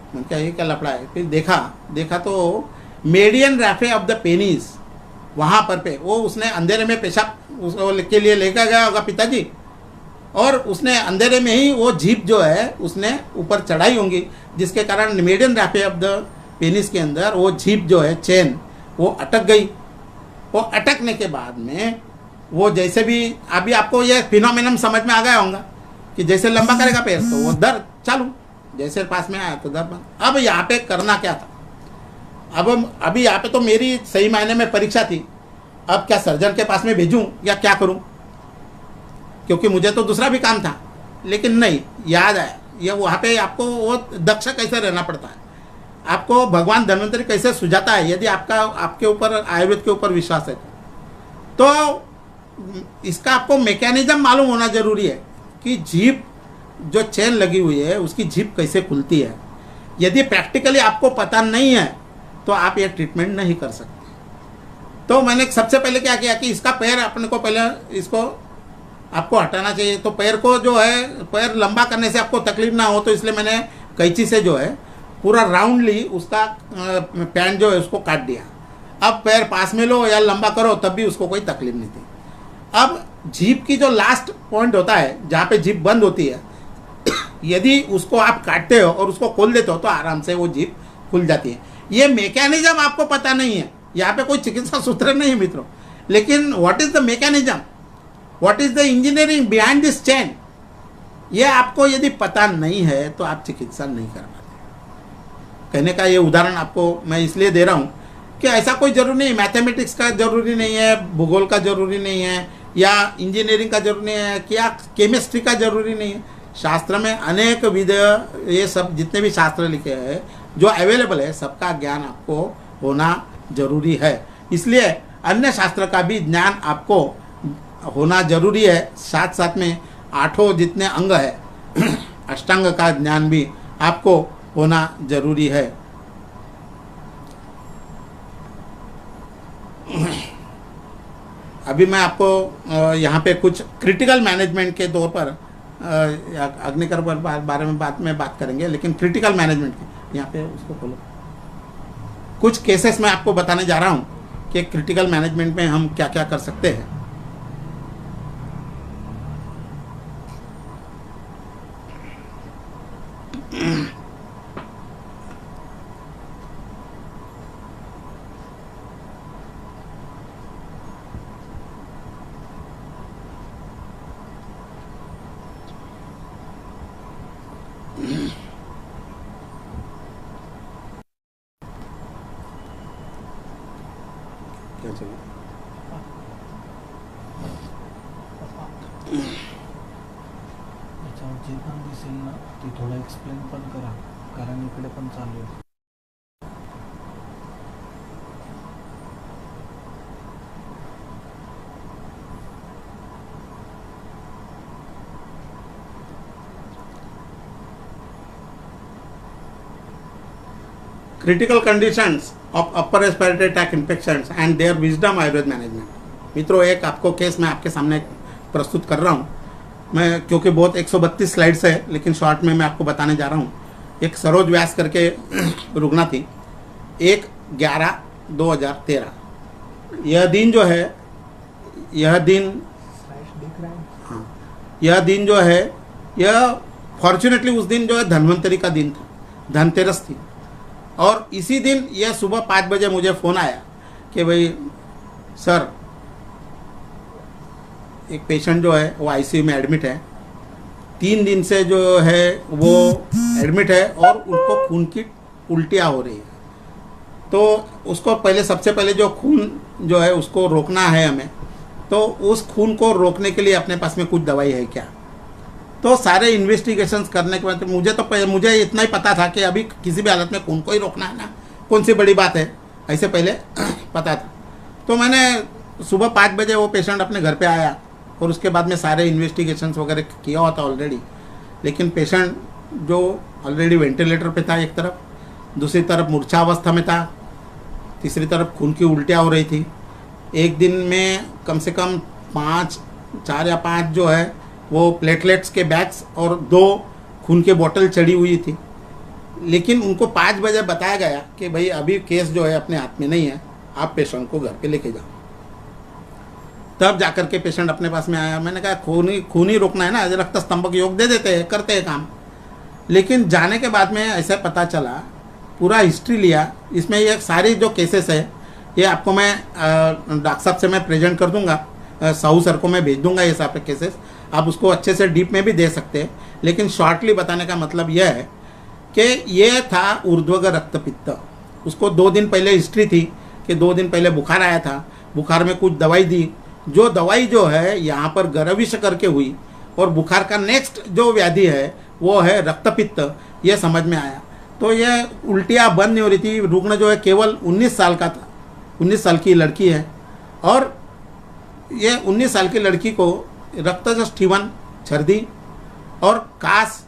मैंने कहा ये क्या लपड़ा है। फिर देखा तो मेडियन रैफे ऑफ द पेनिस वहाँ पर पे वो उसने अंधेरे में पेशाब के लिए लेकर गया होगा पिताजी, और उसने अंधेरे में ही वो जीप जो है उसने ऊपर चढ़ाई होंगी, जिसके कारण मेडियन रैफे ऑफ द पेनिस के अंदर वो जीप जो है चेन वो अटक गई। वो अटकने के बाद में वो जैसे भी अभी आपको ये फिनोमेनन समझ में आ गया होगा कि जैसे लंबा करेगा पैर तो वो दर्द चालू, जैसे पास में आया तो दर्द बंद। अब यहाँ पे करना क्या था, अब अभी यहाँ पे तो मेरी सही मायने में परीक्षा थी। अब क्या सर्जन के पास में भेजूं या क्या करूं, क्योंकि मुझे तो दूसरा भी काम था। लेकिन नहीं, याद आया ये वहाँ पे आपको वो दक्ष कैसे रहना पड़ता है, आपको भगवान धन्वंतरी कैसे सुझाता है यदि आपके ऊपर आयुर्वेद के ऊपर विश्वास है तो इसका आपको मैकेनिज्म मालूम होना जरूरी है कि जीभ जो चेन लगी हुई है उसकी जीभ कैसे खुलती है। यदि प्रैक्टिकली आपको पता नहीं है तो आप ये ट्रीटमेंट नहीं कर सकते। तो मैंने सबसे पहले क्या किया कि इसका पैर अपने को पहले इसको आपको हटाना चाहिए। तो पैर को जो है पैर लंबा करने से आपको तकलीफ ना हो, तो इसलिए मैंने कैंची से जो है पूरा राउंडली उसका पैंट जो है उसको काट दिया। अब पैर पास में लो या लंबा करो तब भी उसको कोई तकलीफ नहीं थी। अब जीभ की जो लास्ट पॉइंट होता है जहाँ पे जीभ बंद होती है, यदि उसको आप काटते हो और उसको खोल देते हो तो आराम से वो जीभ खुल जाती है। ये मैकेनिज्म आपको पता नहीं है, यहाँ पे कोई चिकित्सा सूत्र नहीं है मित्रों, लेकिन what is the mechanism, what is the engineering behind this chain, ये आपको यदि पता नहीं है तो आप चिकित्सा नहीं कर पाते। कहने का ये उदाहरण आपको मैं इसलिए दे रहा हूँ कि ऐसा कोई जरूरी नहीं, मैथमेटिक्स का जरूरी नहीं है, भूगोल का जरूरी नहीं है, या इंजीनियरिंग का जरूरी नहीं है, या केमिस्ट्री का जरूरी नहीं है। शास्त्र में अनेक विध ये सब जितने भी शास्त्र लिखे हैं जो अवेलेबल है सबका ज्ञान आपको होना जरूरी है। इसलिए अन्य शास्त्र का भी ज्ञान आपको होना जरूरी है। साथ साथ में 8 जितने अंग है अष्टांग का ज्ञान भी आपको होना जरूरी है। अभी मैं आपको यहाँ पे कुछ क्रिटिकल मैनेजमेंट के तौर पर अग्निकर बारे में बात करेंगे, लेकिन क्रिटिकल मैनेजमेंट के यहाँ पे उसको खोलो। कुछ केसेस मैं आपको बताने जा रहा हूँ कि क्रिटिकल मैनेजमेंट में हम क्या क्या कर सकते हैं। क्या चाहिए? याच्यावर जे पण दिसेल ना ते थोडं एक्सप्लेन पण करा, कारण इकडे पण चालू आहे. Critical conditions of upper respiratory tract infections and their wisdom Ayurveda management. मित्रों, एक आपको केस मैं आपके सामने प्रस्तुत कर रहा हूँ मैं, क्योंकि बहुत 132 स्लाइड्स है, लेकिन शॉर्ट में मैं आपको बताने जा रहा हूँ। एक सरोज व्यास करके रुग्णा थी, 1/11/2013। यह दिन जो है, यह दिन जो है, यह फॉर्चुनेटली उस दिन जो है धन्वंतरी का दिन था, धनतेरस थी। और इसी दिन यह सुबह 5 बजे मुझे फ़ोन आया कि भाई सर, एक पेशेंट जो है वो आईसीयू में एडमिट है, 3 दिन से जो है वो एडमिट है और उनको खून की उल्टियाँ हो रही है। तो उसको पहले, सबसे पहले जो खून जो है उसको रोकना है हमें, तो उस खून को रोकने के लिए अपने पास में कुछ दवाई है क्या? तो सारे इन्वेस्टिगेशंस करने के बाद मुझे इतना ही पता था कि अभी किसी भी हालत में खून को ही रोकना है ना, कौन सी बड़ी बात है, ऐसे पहले पता था। तो मैंने सुबह 5 बजे वो पेशेंट अपने घर पे आया और उसके बाद में सारे इन्वेस्टिगेशंस वगैरह किया हुआ था ऑलरेडी। लेकिन पेशेंट जो ऑलरेडी वेंटिलेटर पे था एक तरफ, दूसरी तरफ मूर्छावस्था में था, तीसरी तरफ खून की उल्टियाँ हो रही थी। एक दिन में कम से कम 4 या 5 जो है वो प्लेटलेट्स के बैग्स और 2 खून के बोतल चढ़ी हुई थी। लेकिन उनको 5 बजे बताया गया कि भाई अभी केस जो है अपने हाथ में नहीं है, आप पेशेंट को घर पे लेके जाओ। तब जाकर के पेशेंट अपने पास में आया। मैंने कहा खून ही रोकना है ना, रक्त स्तंभक योग दे देते हैं, करते हैं काम। लेकिन जाने के बाद में ऐसे पता चला, पूरा हिस्ट्री लिया, इसमें ये सारी जो केसेस है ये आपको मैं डॉक्टर साहब से मैं प्रेजेंट कर दूंगा, साहू सर को मैं भेज दूंगा ये सारे केसेस, आप उसको अच्छे से डीप में भी दे सकते हैं। लेकिन शॉर्टली बताने का मतलब यह है कि ये था ऊर्ध्वग रक्तपित्त। उसको 2 दिन पहले हिस्ट्री थी कि 2 दिन पहले बुखार आया था, बुखार में कुछ दवाई दी, जो दवाई जो है यहाँ पर गर्विश करके हुई, और बुखार का नेक्स्ट जो व्याधि है वो है रक्तपित्त, ये समझ में आया। तो ये उल्टियाँ बंद नहीं हो रही थी। रुग्ण जो है केवल 19 साल का था, 19 साल की लड़की है, और ये 19 साल की लड़की को रक्तस्खलन, छर्दी और कास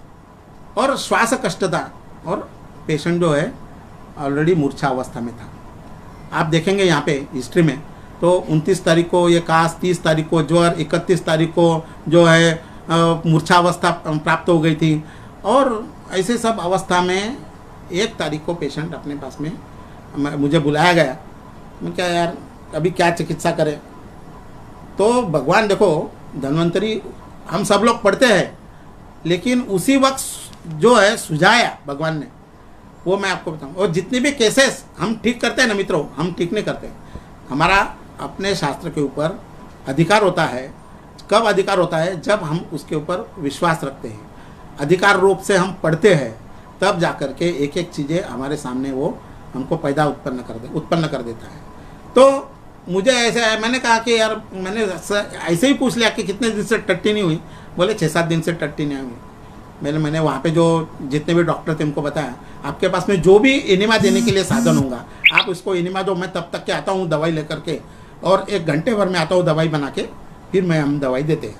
और श्वास कष्ट था, और पेशेंट जो है ऑलरेडी मूर्छा अवस्था में था। आप देखेंगे यहाँ पे हिस्ट्री में, तो 29 तारीख को ये कास, 30 तारीख को ज्वर, 31 तारीख को जो है मूर्छा अवस्था प्राप्त हो गई थी। और ऐसे सब अवस्था में 1 तारीख को पेशेंट अपने पास में मुझे बुलाया गया। मैं क्या यार, अभी क्या चिकित्सा करें? तो भगवान देखो, धन्वंतरी हम सब लोग पढ़ते हैं, लेकिन उसी वक्त जो है सुझाया भगवान ने, वो मैं आपको बताऊँ। और जितनी भी केसेस हम ठीक करते हैं ना मित्रों, हम ठीक नहीं करते। हमारा अपने शास्त्र के ऊपर अधिकार होता है। कब अधिकार होता है? जब हम उसके ऊपर विश्वास रखते हैं, अधिकार रूप से हम पढ़ते हैं, तब जाकर के एक एक चीज़ें हमारे सामने वो हमको उत्पन्न कर देता है। तो मुझे ऐसे, मैंने कहा कि यार, मैंने ऐसे ही पूछ लिया कि कितने दिन से टट्टी नहीं हुई? बोले 6-7 दिन से टट्टी नहीं हुई। मैंने वहाँ पे जो जितने भी डॉक्टर थे उनको बताया, आपके पास में जो भी एनिमा देने के लिए साधन होगा, आप उसको एनिमा दो, मैं तब तक के आता हूँ दवाई लेकर के, और 1 घंटे भर में आता हूँ दवाई बना के, फिर मैं हम दवाई देते हैं।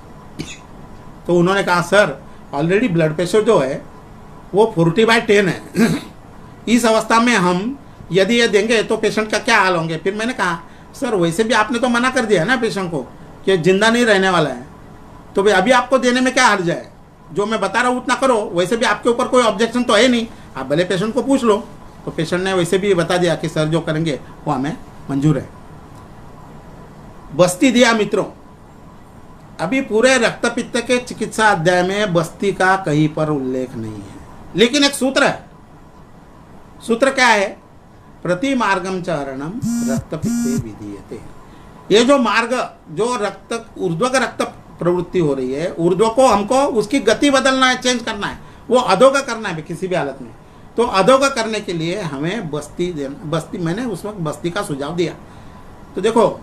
तो उन्होंने कहा सर, ऑलरेडी ब्लड प्रेशर जो है वो 40/10 है। इस अवस्था में हम यदि ये देंगे तो पेशेंट का क्या हाल होंगे? फिर मैंने कहा सर, वैसे भी आपने तो मना कर दिया ना पेशेंट को कि जिंदा नहीं रहने वाला है, तो भाई अभी आपको देने में क्या हर्ज है? जो मैं बता रहा हूँ उतना करो। वैसे भी आपके ऊपर कोई ऑब्जेक्शन तो है नहीं, आप भले पेशेंट को पूछ लो। तो पेशेंट ने वैसे भी बता दिया कि सर जो करेंगे वो हमें मंजूर है। बस्ती दिया मित्रों। अभी पूरे रक्तपित्त के चिकित्सा अध्याय में बस्ती का कहीं पर उल्लेख नहीं है, लेकिन एक सूत्र है। सूत्र क्या है? प्रति मार्गम चरणम रक्तपित्ते विधीयते। ये जो मार्ग, जो ऊर्ध्व रक्त प्रवृत्ति हो रही है, ऊर्ध्व को हमको उसकी गति बदलना है, चेंज करना है, वो अधोग करना है किसी भी हालत में। तो अधोग करने के लिए हमें बस्ती, मैंने उस वक्त बस्ती का सुझाव दिया। तो देखो,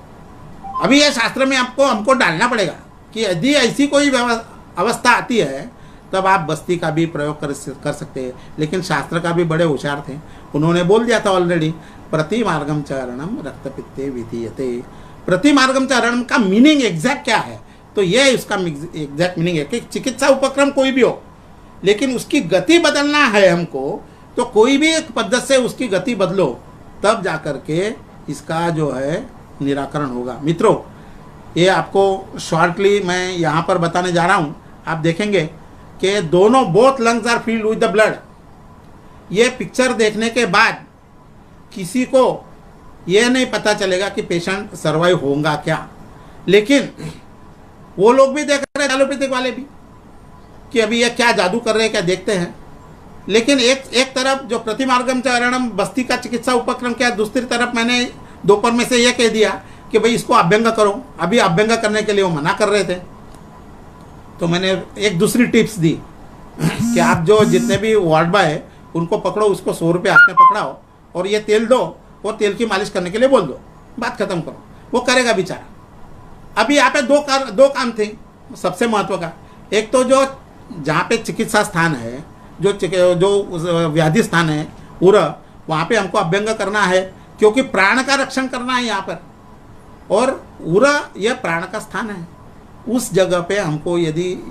अभी ये शास्त्र में हमको डालना पड़ेगा कि यदि ऐसी कोई अवस्था आती है तब आप बस्ती का भी प्रयोग कर सकते हैं। लेकिन शास्त्र का भी बड़े होशियार थे, उन्होंने बोल दिया था ऑलरेडी, प्रति मार्गम चारणम रक्तपित्ते विधीयते। प्रति मार्गम चारणम का मीनिंग एग्जैक्ट क्या है? तो ये इसका एग्जैक्ट मीनिंग है कि चिकित्सा उपक्रम कोई भी हो, लेकिन उसकी गति बदलना है हमको, तो कोई भी एक पद्धति से उसकी गति बदलो, तब जा कर के इसका जो है निराकरण होगा। मित्रों, ये आपको शॉर्टली मैं यहाँ पर बताने जा रहा हूँ। आप देखेंगे कि दोनों both lungs are filled with the blood. ये पिक्चर देखने के बाद किसी को ये नहीं पता चलेगा कि पेशेंट सर्वाइव होगा क्या, लेकिन वो लोग भी देख रहे हैं, एलोपैथिक वाले भी, कि अभी ये क्या जादू कर रहे हैं, क्या देखते हैं। लेकिन एक तरफ जो प्रतिमार्गम चारणम बस्ती का चिकित्सा उपक्रम किया, दूसरी तरफ मैंने दोपहर में से ये कह दिया कि भाई इसको अभ्यंग करो। अभी अभ्यंग करने के लिए वो मना कर रहे थे, तो मैंने एक दूसरी टिप्स दी कि आप जो जितने भी वार्ड बॉय है उनको पकड़ो, उसको 100 रुपये हाथ में पकड़ाओ और ये तेल दो, वो तेल की मालिश करने के लिए बोल दो, बात खत्म करो, वो करेगा बेचारा। अभी यहाँ पे दो काम थे सबसे महत्व का। एक तो जो जहाँ पे चिकित्सा स्थान है, जो व्याधि स्थान है पूरा, वहाँ पे हमको अभ्यंग करना है, क्योंकि प्राण का रक्षण करना है यहाँ पर, और पूरा यह प्राण का स्थान है। उस जगह पे हमको यदि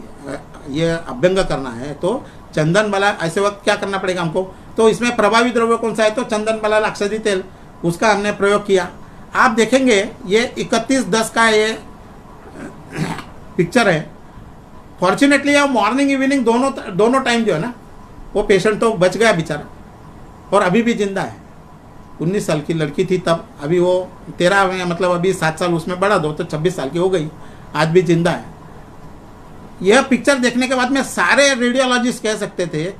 ये अभ्यंग करना है तो चंदन बला, ऐसे वक्त क्या करना पड़ेगा हमको, तो इसमें प्रभावी द्रव्य कौन सा है, तो चंदन बला औषधि तेल, उसका हमने प्रयोग किया। आप देखेंगे ये 31/10 का ये पिक्चर है। फॉर्चुनेटली अब मॉर्निंग इवनिंग दोनों टाइम जो है ना, वो पेशेंट तो बच गया बेचारा, और अभी भी जिंदा है। 19 साल की लड़की थी तब, अभी वो 13 में, मतलब अभी 7 साल उसमें बढ़ा दो तो 26 साल की हो गई, आज भी जिंदा है। यह पिक्चर देखने के बाद में सारे रेडियोलॉजिस्ट कह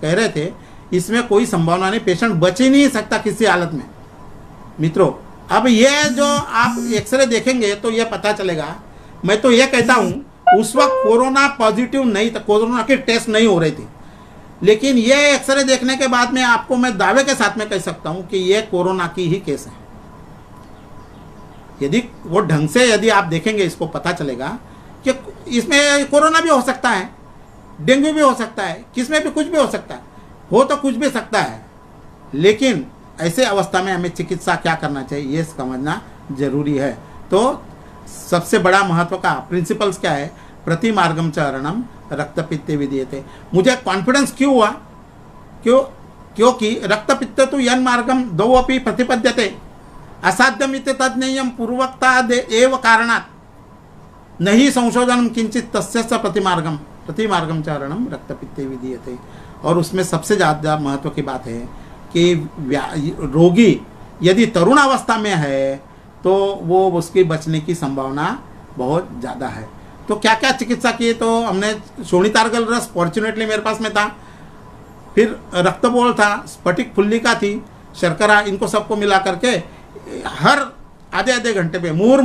रहे थे इसमें कोई संभावना नहीं, पेशेंट बच ही नहीं सकता किसी हालत में। मित्रों, अब ये जो आप एक्सरे देखेंगे तो ये पता चलेगा। मैं तो ये कहता हूँ, उस वक्त कोरोना पॉजिटिव नहीं था, कोरोना की टेस्ट नहीं हो रही थी, लेकिन ये एक्सरे देखने के बाद में आपको मैं दावे के साथ में कह सकता हूं कि ये कोरोना की ही केस है। यदि वो ढंग से यदि आप देखेंगे, इसको पता चलेगा कि इसमें कोरोना भी हो सकता है, डेंगू भी हो सकता है, किसमें भी कुछ भी हो सकता है, हो तो कुछ भी सकता है। लेकिन ऐसे अवस्था में हमें चिकित्सा क्या करना चाहिए ये समझना जरूरी है। तो सबसे बड़ा महत्व का प्रिंसिपल्स क्या है, प्रतिमार्गम चारणम रक्तपित्ते विधीयते। मुझे कॉन्फिडेंस क्यों हुआ, क्योंकि रक्तपित्त तो यन मार्गम दो अपि प्रतिपद्यते असाध्यमिति तज्ञेयम पूर्वक्ता एव कारणात् नहीं संशोधनम किंचित तस्य स प्रतिमार्गम चारणम रक्तपित्ते विधीयते। और उसमें सबसे ज़्यादा महत्व की बात है कि रोगी यदि तरुण अवस्था में है तो वो उसके बचने की संभावना बहुत ज़्यादा है। तो क्या क्या चिकित्सा की, तो हमने शोणितार्गल रस फॉर्चुनेटली मेरे पास में था, फिर रक्तबोल था, स्फटिक फुल्लिका थी, शर्करा, इनको सबको मिला करके हर आधे घंटे पे मूर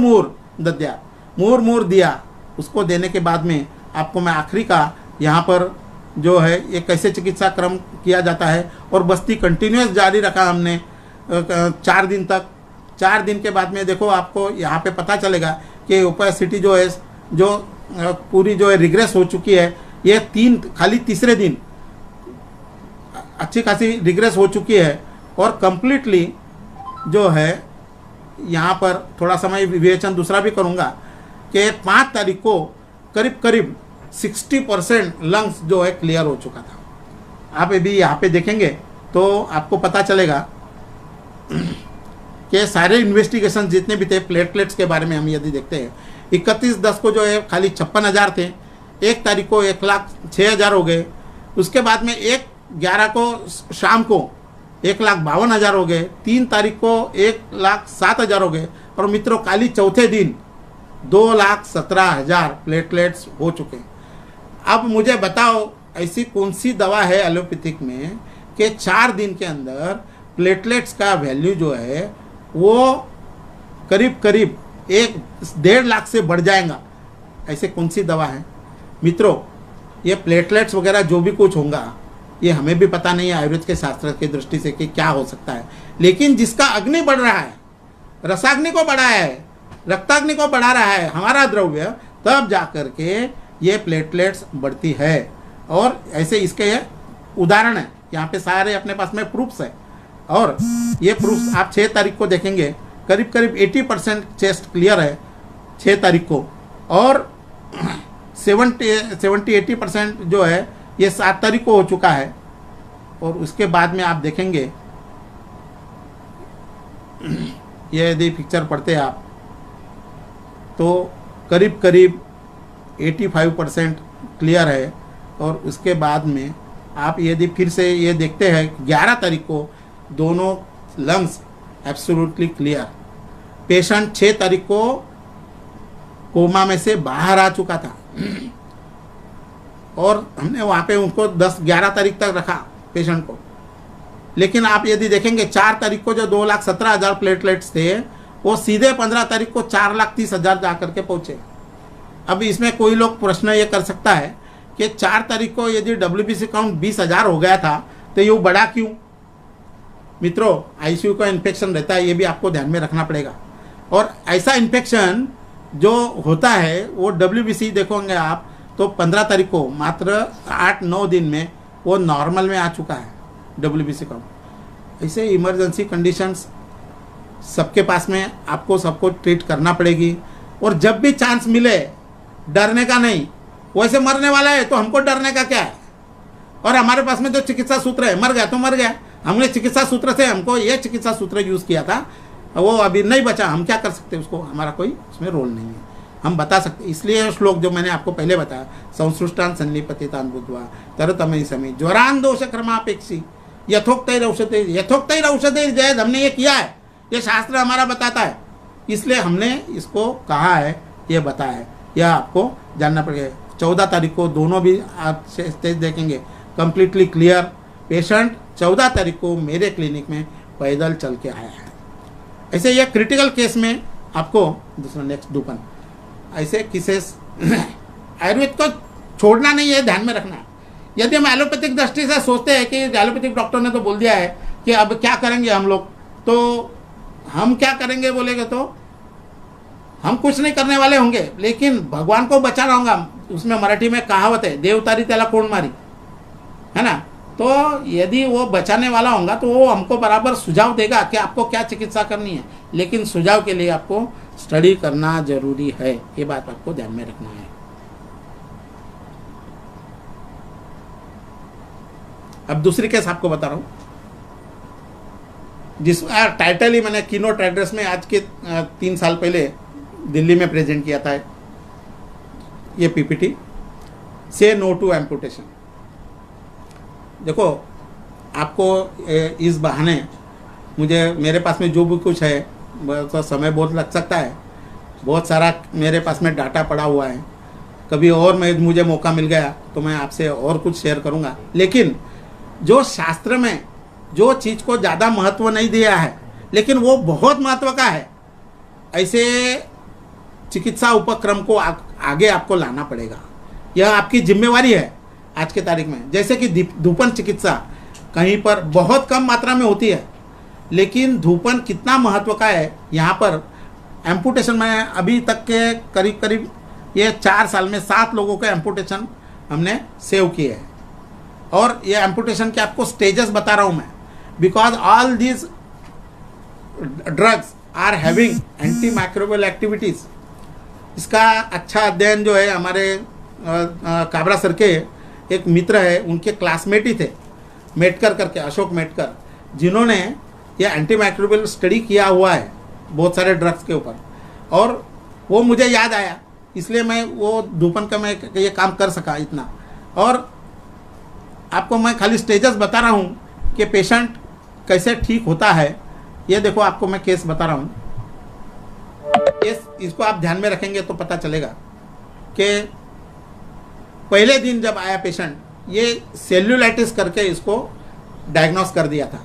दिया। उसको देने के बाद में आपको मैं आखिरी का यहाँ पर जो है ये कैसे चिकित्सा क्रम किया जाता है, और बस्ती कंटिन्यूस जारी रखा हमने 4 दिन तक। 4 दिन के बाद में देखो आपको यहाँ पे पता चलेगा कि ओपेसिटी जो है, जो पूरी जो है रिग्रेस हो चुकी है। ये खाली तीसरे दिन अच्छी खासी रिग्रेस हो चुकी है, और कंप्लीटली जो है यहाँ पर थोड़ा समय विवेचन दूसरा भी करूँगा कि 5 तारीख को करीब 60% लंग्स जो है क्लियर हो चुका था। आप अभी यहाँ पे देखेंगे तो आपको पता चलेगा कि सारे इन्वेस्टिगेशन जितने भी थे प्लेटलेट्स के बारे में हम यदि देखते हैं, 31/10 को जो है खाली 56,000 थे, 1 तारीख को 1,06,000 हो गए, उसके बाद में 1/11 को शाम को 1,52,000 हो गए, 3 तारीख को 1,07,000 हो गए, और मित्रों खाली चौथे दिन 2,17,000 प्लेटलेट्स हो चुके। अब मुझे बताओ ऐसी कौन सी दवा है एलोपैथिक में कि 4 दिन के अंदर प्लेटलेट्स का वैल्यू जो है वो करीब 1.5 लाख से बढ़ जाएगा। ऐसे कौन सी दवा है मित्रों? ये प्लेटलेट्स वगैरह जो भी कुछ होगा ये हमें भी पता नहीं है आयुर्वेद के शास्त्र की दृष्टि से कि क्या हो सकता है, लेकिन जिसका अग्नि बढ़ रहा है, रसाग्नि को बढ़ाया है, रक्ताग्नि को बढ़ा रहा है हमारा द्रव्य, तब जाकर के ये प्लेटलेट्स बढ़ती है। और ऐसे इसके ये उदाहरण है, यहाँ पे सारे अपने पास में प्रूफ्स है, और ये प्रूफ्स आप 6 तारीख को देखेंगे करीब 80% चेस्ट क्लियर है 6 तारीख को, और 70-80% जो है ये 7 तारीख को हो चुका है। और उसके बाद में आप देखेंगे ये यदि पिक्चर पढ़ते हैं आप तो करीब करीब 85% क्लियर है। और उसके बाद में आप यदि फिर से ये देखते हैं 11 तारीख को दोनों लंग्स एब्सोल्युटली क्लियर। पेशेंट 6 तारीख को कोमा में से बाहर आ चुका था और हमने वहाँ पे उनको 11 तारीख तक रखा पेशेंट को। लेकिन आप यदि देखेंगे 4 तारीख को जो 2,17,000 प्लेटलेट्स थे वो सीधे 15 तारीख को 4,30,000 जा करके पहुँचे। अब इसमें कोई लोग प्रश्न ये कर सकता है कि 4 तारीख को यदि WBC काउंट 20,000 हो गया था तो ये बढ़ा क्यों? मित्रों, ICU का इन्फेक्शन रहता है, ये भी आपको ध्यान में रखना पड़ेगा। और ऐसा इन्फेक्शन जो होता है वो WBC देखोगे आप तो 15 तारीख को मात्र 8-9 दिन में वो नॉर्मल में आ चुका है WBC काउंट। ऐसे इमरजेंसी कंडीशंस सबके पास में आपको सबको ट्रीट करना पड़ेगी। और जब भी चांस मिले डरने का नहीं, वैसे मरने वाला है तो हमको डरने का क्या है? और हमारे पास में तो चिकित्सा सूत्र है, मर गया तो मर गया। हमने चिकित्सा सूत्र से हमको ये चिकित्सा सूत्र यूज़ किया था, वो अभी नहीं बचा, हम क्या कर सकते उसको? हमारा कोई उसमें रोल नहीं है, हम बता सकते। इसलिए श्लोक जो मैंने आपको पहले बताया, संसृष्टान सन्निपतितान बुद्ध्वा तरतमयि समी ज्वरान दोष क्रमापेक्षी यथोक्तैर औषधैर जयद। हमने ये किया है, ये शास्त्र हमारा बताता है, इसलिए हमने इसको कहा है, ये बताया है, यह आपको जानना पड़ेगा। 14 तारीख को दोनों भी आप स्टेज देखेंगे कंप्लीटली क्लियर। पेशेंट 14 तारीख को मेरे क्लिनिक में पैदल चल के आया है। ऐसे ये क्रिटिकल केस में आपको दूसरा नेक्स्ट दूपन ऐसे केसेस आयुर्वेद को छोड़ना नहीं है, ध्यान में रखना है। यदि हम एलोपैथिक दृष्टि से सोचते हैं कि एलोपैथिक डॉक्टर ने तो बोल दिया है कि अब क्या करेंगे हम लोग, तो हम क्या करेंगे बोलेंगे तो हम कुछ नहीं करने वाले होंगे, लेकिन भगवान को बचाना होगा। उसमें मराठी में कहावत है, देवतारी त्याला कोण मारी, है ना। तो यदि वो बचाने वाला होगा तो वो हमको बराबर सुझाव देगा कि आपको क्या चिकित्सा करनी है, लेकिन सुझाव के लिए आपको स्टडी करना जरूरी है, ये बात आपको ध्यान में रखना है। अब दूसरी केस आपको बता रहा हूं, जिस टाइटल ही मैंने कीनोट एड्रेस में आज के 3 साल पहले दिल्ली में प्रेजेंट किया था, ये PPT, से नो टू एम्पुटेशन। देखो, आपको इस बहाने मुझे मेरे पास में जो भी कुछ है तो समय बहुत लग सकता है, बहुत सारा मेरे पास में डाटा पड़ा हुआ है, कभी और मुझे मौका मिल गया तो मैं आपसे और कुछ शेयर करूंगा। लेकिन जो शास्त्र में जो चीज़ को ज़्यादा महत्व नहीं दिया है लेकिन वो बहुत महत्व का है, ऐसे चिकित्सा उपक्रम को आगे आपको लाना पड़ेगा। यह आपकी जिम्मेवारी है आज के तारीख में। जैसे कि धूपन चिकित्सा कहीं पर बहुत कम मात्रा में होती है, लेकिन धूपन कितना महत्व का है। यहाँ पर एम्पुटेशन में अभी तक के करीब करीब ये 4 साल में 7 लोगों के एम्पुटेशन हमने सेव किए हैं। और ये एम्पुटेशन के आपको स्टेजेस बता रहा हूँ मैं, because all these drugs are having anti microbial activities. इसका अच्छा अध्ययन जो है हमारे काबरा सर के एक मित्र है, उनके क्लासमेट ही थे, मेटकर करके, अशोक मेटकर, जिन्होंने ये एंटी माइक्रोबियल स्टडी किया हुआ है बहुत सारे ड्रग्स के ऊपर। और वो मुझे याद आया, इसलिए मैं वो धूपन का मैं ये काम कर सका इतना। और आपको मैं खाली स्टेजेस बता रहा हूँ कि पेशेंट कैसे ठीक होता है। ये देखो, आपको मैं केस बता रहा हूँ, इसको आप ध्यान में रखेंगे तो पता चलेगा कि पहले दिन जब आया पेशेंट, ये सेल्यूलाइटिस करके इसको डायग्नोस कर दिया था,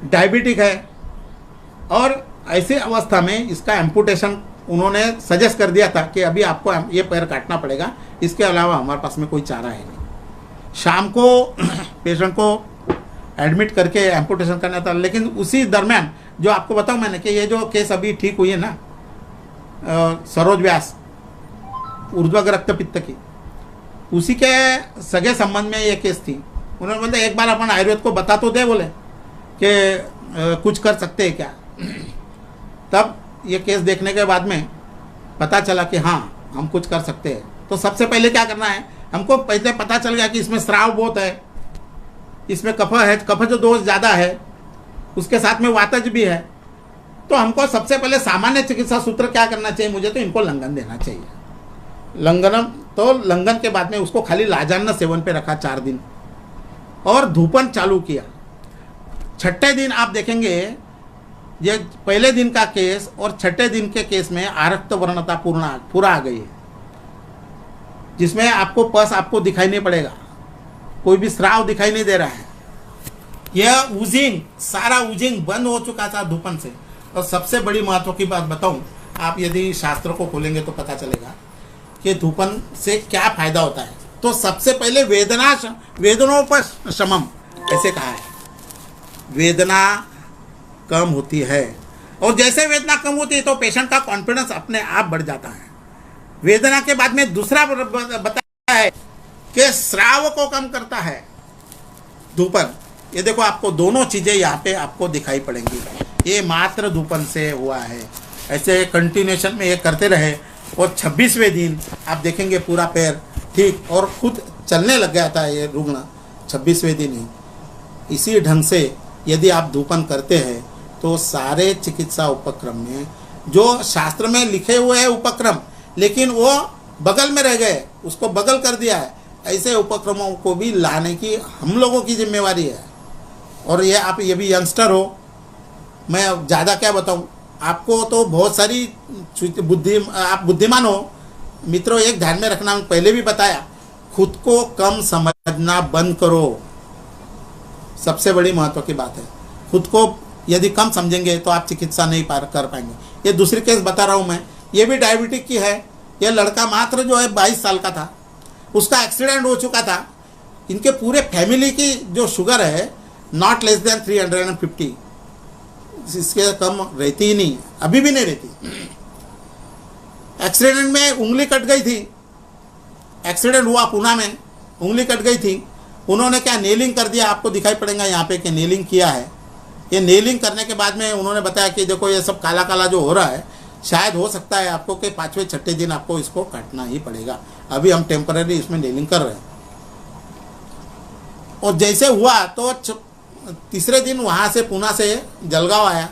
डायबिटिक है, और ऐसे अवस्था में इसका एम्पुटेशन उन्होंने सजेस्ट कर दिया था कि अभी आपको ये पैर काटना पड़ेगा, इसके अलावा हमारे पास में कोई चारा है नहीं। शाम को पेशेंट को एडमिट करके एम्पुटेशन करना था। लेकिन उसी दरमियान जो आपको बताऊं मैंने कि ये जो केस अभी ठीक हुई है ना, सरोज व्यास, ऊर्ध्वक रक्तपित्त की, उसी के सगे संबंध में ये केस थी। उन्होंने बोला एक बार अपन आयुर्वेद को बता तो दे, बोले कि कुछ कर सकते हैं क्या। तब ये केस देखने के बाद में पता चला कि हाँ, हम कुछ कर सकते हैं। तो सबसे पहले क्या करना है, हमको पहले पता चल गया कि इसमें स्राव बहुत है, इसमें कफ है, कफ जो दोष ज़्यादा है, उसके साथ में वातज भी है। तो हमको सबसे पहले सामान्य चिकित्सा सूत्र क्या करना चाहिए, मुझे तो इनको लंघन देना चाहिए। लंघन तो लंघन के बाद में उसको खाली लाजान्न सेवन पे रखा 4 दिन और धूपन चालू किया। छठे दिन आप देखेंगे ये पहले दिन का केस और छठे दिन के केस में आरक्त वर्णता पूरा आ गई है, जिसमें आपको पस आपको दिखाई नहीं पड़ेगा, कोई भी स्राव दिखाई नहीं दे रहा है। यह ऊजिंग सारा ऊजिंग बंद हो चुका था धूपन से। और सबसे बड़ी महत्व की बात बताऊं, आप यदि शास्त्र को खोलेंगे तो पता चलेगा कि धूपन से क्या फायदा होता है। तो सबसे पहले वेदनोपशमम ऐसे कहा है, वेदना कम होती है। और जैसे वेदना कम होती है तो पेशेंट का कॉन्फिडेंस अपने आप बढ़ जाता है। वेदना के बाद में दूसरा बताया है कि स्राव को कम करता है धूपन। ये देखो आपको दोनों चीजें यहाँ पे आपको दिखाई पड़ेंगी। ये मात्र धूपन से हुआ है। ऐसे कंटिन्यूएशन में ये करते रहे और 26वें दिन आप देखेंगे पूरा पैर ठीक और खुद चलने लग गया था ये रुग्ण 26वें दिन ही। इसी ढंग से यदि आप धूपन करते हैं तो सारे चिकित्सा उपक्रम में जो शास्त्र में लिखे हुए हैं उपक्रम, लेकिन वो बगल में रह गए, उसको बगल कर दिया है, ऐसे उपक्रमों को भी लाने की हम लोगों की जिम्मेवारी है। और ये आप ये भी यंगस्टर हो, मैं ज़्यादा क्या बताऊं, आपको तो बहुत सारी आप बुद्धिमान हो मित्रों। एक ध्यान में रखना, पहले भी बताया, खुद को कम समझना बंद करो। सबसे बड़ी महत्व की बात है, खुद को यदि कम समझेंगे तो आप चिकित्सा नहीं कर पाएंगे। ये दूसरी केस बता रहा हूँ मैं, ये भी डायबिटिक की है। ये लड़का मात्र जो है 22 साल का था, उसका एक्सीडेंट हो चुका था। इनके पूरे फैमिली की जो शुगर है नॉट लेस देन 350, इसके कम रहती ही नहीं, अभी भी नहीं रहती। एक्सीडेंट में उंगली कट गई थी, एक्सीडेंट हुआ पूना में, उंगली कट गई थी। उन्होंने क्या नेलिंग कर दिया, आपको दिखाई पड़ेगा यहाँ पे कि नेलिंग किया है। ये नेलिंग करने के बाद में उन्होंने बताया कि देखो ये सब काला काला जो हो रहा है, शायद हो सकता है आपको कि 5वें 6ठे दिन आपको इसको काटना ही पड़ेगा। अभी हम टेम्पररी इसमें नेलिंग कर रहे हैं। और जैसे हुआ तो तीसरे दिन वहाँ से पूना से जलगांव आया।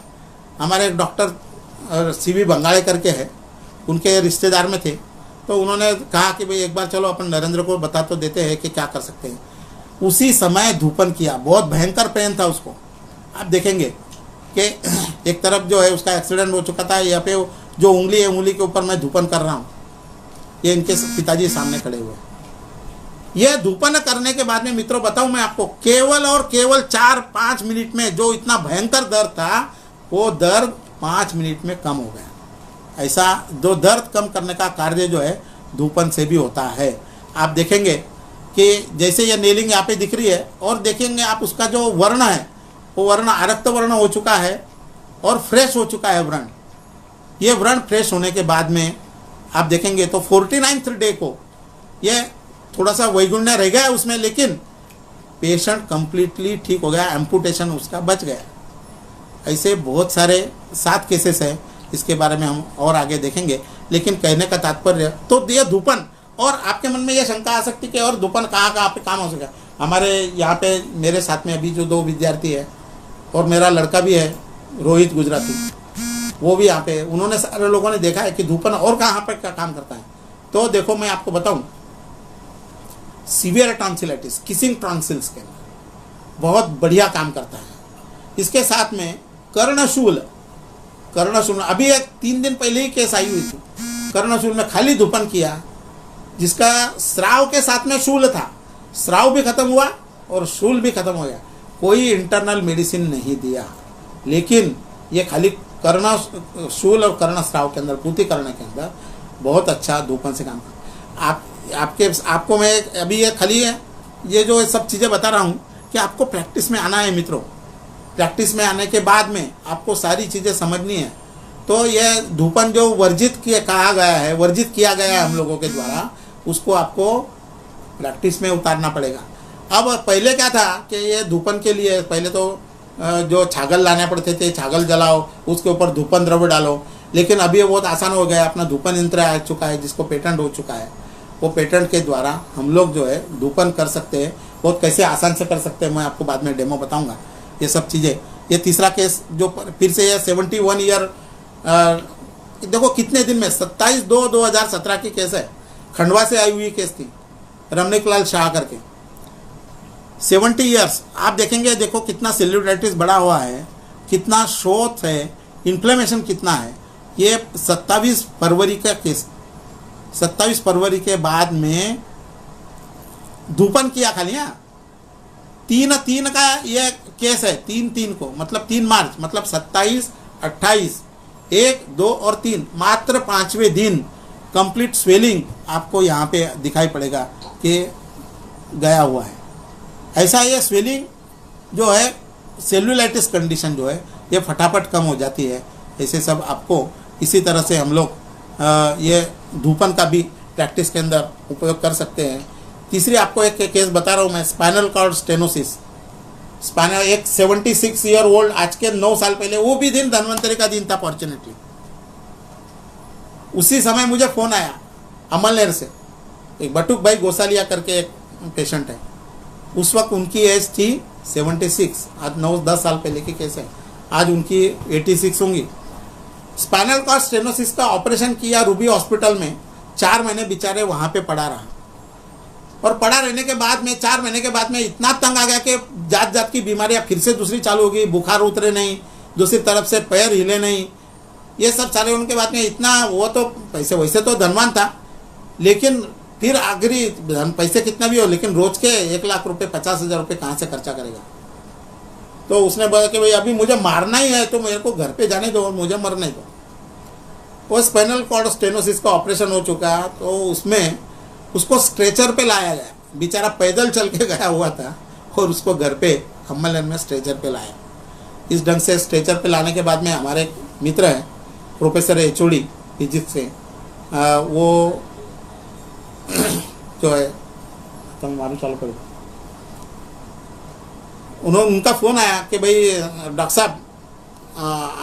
हमारे एक डॉक्टर सीवी बंगाले करके है, उनके रिश्तेदार में थे। तो उन्होंने कहा कि भाई एक बार चलो अपन नरेंद्र को बता तो देते हैं कि क्या कर सकते हैं। उसी समय धूपन किया, बहुत भयंकर पेन था उसको। आप देखेंगे कि एक तरफ जो है उसका एक्सीडेंट हो चुका था, यहाँ पे जो उंगली है उंगली के ऊपर मैं धूपन कर रहा हूँ। ये इनके पिताजी सामने खड़े हुए। यह धूपन करने के बाद में मित्रों बताऊं मैं आपको, केवल और केवल 4-5 मिनट में जो इतना भयंकर दर्द था वो दर्द 5 मिनट में कम हो गया। ऐसा जो दर्द कम करने का कार्य जो है धूपन से भी होता है। आप देखेंगे कि जैसे ये नेलिंग यहाँ पे दिख रही है और देखेंगे आप उसका जो वर्ण है वो वर्ण आरक्त वर्ण हो चुका है और फ्रेश हो चुका है व्रण। ये व्रण फ्रेश होने के बाद में आप देखेंगे तो 49th डे को ये थोड़ा सा वैगुण्य रह गया उसमें, लेकिन पेशेंट कंप्लीटली ठीक हो गया, एम्पुटेशन उसका बच गया। ऐसे बहुत सारे 7 केसेस है, इसके बारे में हम और आगे देखेंगे। लेकिन कहने का तात्पर्य तो ये धूपन। और आपके मन में यह शंका आ सकती कि और धूपन कहाँ पे काम हो सका। हमारे यहाँ पे मेरे साथ में अभी जो 2 विद्यार्थी है और मेरा लड़का भी है रोहित गुजराती, वो भी यहाँ पे, उन्होंने सारे लोगों ने देखा है कि धूपन और कहाँ पर क्या काम करता है। तो देखो मैं आपको बताऊँ, सीवियर टॉन्सिलाइटिस, किसिंग टॉन्सिल्स के अंदर बहुत बढ़िया काम करता है। इसके साथ में कर्णशूल अभी एक 3 दिन पहले ही केस आई हुई थी। कर्णशूल में खाली धूपन किया, जिसका स्राव के साथ में शूल था, स्राव भी खत्म हुआ और शूल भी खत्म हो गया। कोई इंटरनल मेडिसिन नहीं दिया, लेकिन ये खाली कर्णशूल और कर्णस्राव के अंदर, पूर्तिकरण के अंदर बहुत अच्छा धूपन से काम करता। आपको मैं अभी ये खाली है ये जो सब चीज़ें बता रहा हूँ कि आपको प्रैक्टिस में आना है मित्रों। प्रैक्टिस में आने के बाद में आपको सारी चीज़ें समझनी है। तो ये धूपन जो वर्जित किया गया है हम लोगों के द्वारा, उसको आपको प्रैक्टिस में उतारना पड़ेगा। अब पहले क्या था कि ये धूपन के लिए पहले तो जो छागल लाने पड़ते थे, छागल जलाओ, उसके ऊपर धूपन द्रव्य डालो। लेकिन अभी ये बहुत आसान हो गया, अपना धूपन यंत्र आ चुका है जिसको पेटेंट हो चुका है। वो पेटेंट के द्वारा हम लोग जो है धूपन कर सकते हैं। बहुत कैसे आसान से कर सकते हैं, मैं आपको बाद में डेमो बताऊंगा ये सब चीज़ें। ये तीसरा केस जो फिर से ये 71 ईयर, देखो कितने दिन में, 27/2/2017 की केस है, खंडवा से आई हुई केस थी, रमनीक लाल शाह करके। 70 ईयर्स आप देखेंगे, देखो कितना सेल्यूलाइटिस बढ़ा हुआ है, कितना शोथ है, इन्फ्लेमेशन कितना है। ये 27 फरवरी का केस, 27 फरवरी के बाद में धूपन किया खाली। हाँ, 3 का ये केस है, 3 को, मतलब 3 मार्च, मतलब 27, 28, 1, 2 और 3, मात्र 5वें दिन कंप्लीट स्वेलिंग आपको यहाँ पे दिखाई पड़ेगा कि गया हुआ है। ऐसा ये स्वेलिंग जो है, सेल्यूलाइटिस कंडीशन जो है, ये फटाफट कम हो जाती है। ऐसे सब आपको इसी तरह से हम लोग ये धूपन का भी प्रैक्टिस के अंदर उपयोग कर सकते हैं। तीसरी आपको एक केस बता रहा हूँ मैं, स्पाइनल कॉर्ड स्टेनोसिस। स्पाइनल, एक 76 ईयर ओल्ड, आज के 9 साल पहले, वो भी दिन धन्वंतरी का दिन था फॉर्चुनेटली। उसी समय मुझे फ़ोन आया अमलनेर से, एक बटुक भाई गोसालिया करके एक पेशेंट है। उस वक्त उनकी एज थी 76, आज 9-10 साल पहले की केस है, आज उनकी 86 होंगी। स्पाइनल कॉर्ड स्टेनोसिस का ऑपरेशन किया रूबी हॉस्पिटल में, 4 महीने बेचारे वहाँ पे पड़ा रहा। और पड़ा रहने के बाद में 4 महीने के बाद में इतना तंग आ गया कि जात जात की बीमारियाँ फिर से दूसरी चालू हो गई, बुखार उतरे नहीं, दूसरी तरफ से पैर हिले नहीं, ये सब सारे उनके बाद में इतना, वो तो पैसे वैसे तो धनवान था, लेकिन फिर आखिरी पैसे कितना भी हो, लेकिन रोज के 1 लाख रुपए, 50,000 रुपये कहाँ से खर्चा करेगा। तो उसने बोला कि भाई अभी मुझे मारना ही है तो मेरे को घर पे जाने दो, मुझे मरने दो। वो स्पाइनल कॉर्ड स्टेनोसिस का ऑपरेशन हो चुका, तो उसमें उसको स्ट्रेचर पे लाया गया। बेचारा पैदल चल के गया हुआ था और उसको घर पे अम्बेडकर में स्ट्रेचर पे लाया। इस ढंग से स्ट्रेचर पे लाने के बाद में हमारे एक मित्र हैं प्रोफेसर HOD फिजिक्स से, वो जो है तो मालूम चालू करो, उनका फ़ोन आया कि भाई डॉक्टर साहब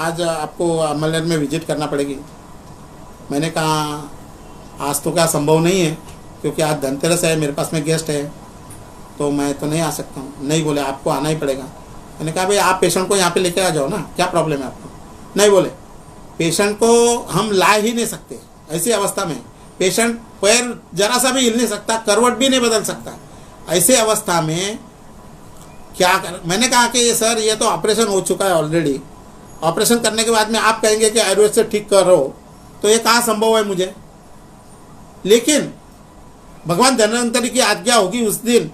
आज आपको अम्बेडकर में विजिट करना पड़ेगी। मैंने कहा आज तो क्या संभव नहीं है, क्योंकि आज धनतेरस है, मेरे पास में गेस्ट है, तो मैं तो नहीं आ सकता हूँ। नहीं बोले आपको आना ही पड़ेगा। मैंने कहा भाई आप पेशेंट को यहाँ पे लेके आ जाओ ना, क्या प्रॉब्लम है आपको। नहीं बोले पेशेंट को हम ला ही नहीं सकते, ऐसी अवस्था में पेशेंट पैर जरा सा भी हिल नहीं सकता, करवट भी नहीं बदल सकता। ऐसे अवस्था में क्या कर, मैंने कहा कि ये सर ये तो ऑपरेशन हो चुका है ऑलरेडी, ऑपरेशन करने के बाद में आप कहेंगे कि आयुर्वेद से ठीक कर रहे हो, तो ये कहाँ संभव है मुझे। लेकिन भगवान धन्वंतरी की आज्ञा होगी, उस दिन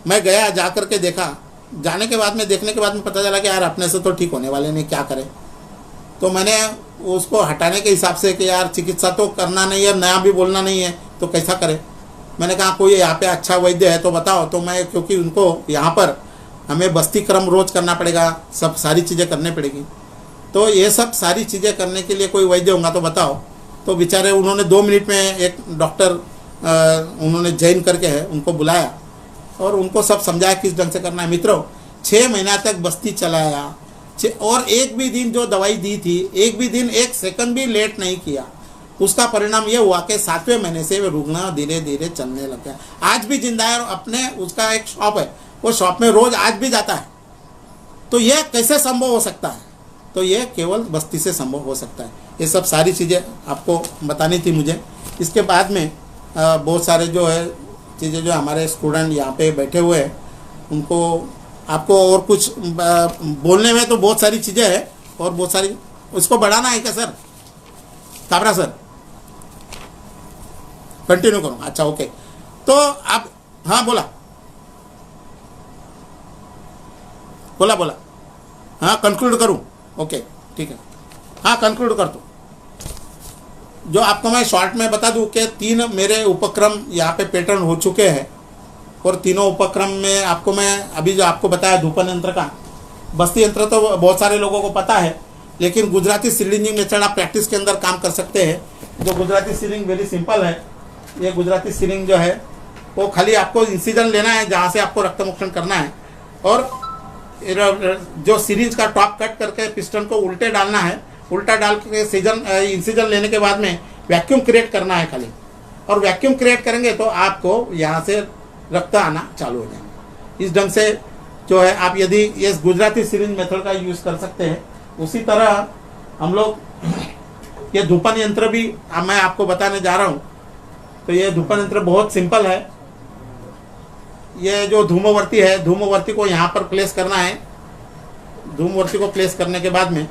मैं गया, जा कर के देखा। जाने के बाद में, देखने के बाद में पता चला कि यार अपने से तो ठीक होने वाले नहीं, क्या करें। तो मैंने उसको हटाने के हिसाब से कि यार चिकित्सा तो करना नहीं है, नया भी बोलना नहीं है, तो कैसा करें। मैंने कहा कोई यहाँ पे अच्छा वैद्य है तो बताओ। तो मैं, क्योंकि उनको यहाँ पर हमें बस्ती क्रम रोज करना पड़ेगा, सब सारी चीज़ें करनी पड़ेगी, तो ये सब सारी चीज़ें करने के लिए कोई वैद्य होगा तो बताओ। तो बेचारे उन्होंने 2 मिनट में एक डॉक्टर उन्होंने जैन करके है, उनको बुलाया और उनको सब समझाया किस ढंग से करना है। मित्रों 6 महीना तक बस्ती चलाया, और एक भी दिन जो दवाई दी थी, एक भी दिन 1 सेकंड भी लेट नहीं किया। उसका परिणाम ये हुआ कि 7वें महीने से वे रुग्ण धीरे धीरे चलने लग गया। आज भी जिंदा है, और अपने उसका एक शॉप है, वो शॉप में रोज आज भी जाता है। तो यह कैसे संभव हो सकता है, तो यह केवल बस्ती से संभव हो सकता है। ये सब सारी चीज़ें आपको बतानी थी मुझे। इसके बाद में बहुत सारे जो है चीज़ें जो हमारे स्टूडेंट यहाँ पे बैठे हुए हैं, उनको आपको और कुछ बोलने में तो बहुत सारी चीज़ें हैं, और बहुत सारी, उसको बढ़ाना है क्या सर, काबरा सर, कंटिन्यू करूँ। अच्छा ओके, तो आप, हाँ बोला बोला बोला, हाँ कंक्लूड करूँ, ओके ठीक है, हाँ कंक्लूड कर दो। जो आपको मैं शॉर्ट में बता दूं कि 3 मेरे उपक्रम यहाँ पे पैटर्न हो चुके हैं, और तीनों उपक्रम में आपको मैं अभी जो आपको बताया धूपन यंत्र का, बस्ती यंत्र तो बहुत सारे लोगों को पता है, लेकिन गुजराती सिरिंजिंग मेथड आप प्रैक्टिस के अंदर काम कर सकते हैं। जो गुजराती सिरिंज वेरी सिंपल है। ये गुजराती सिरिंज जो है वो खाली आपको इंसिजन लेना है जहाँ से आपको रक्तमोक्षण करना है, और जो सिरिंज का टॉप कट करके पिस्टन को उल्टे डालना है, उल्टा डाल के इंसिजन लेने के बाद में वैक्यूम क्रिएट करना है खाली, और वैक्यूम क्रिएट करेंगे तो आपको यहाँ से रक्त आना चालू हो जाएगा। इस ढंग से जो है आप यदि ये गुजराती सिरिंज मेथड का यूज कर सकते हैं। उसी तरह हम लोग ये धूपन यंत्र भी मैं आपको बताने जा रहा हूँ। तो ये धूपन यंत्र बहुत सिंपल है। ये जो धूमवर्ती है, धूमवर्ती को यहाँ पर प्लेस करना है। धूमवर्ती को प्लेस करने के बाद में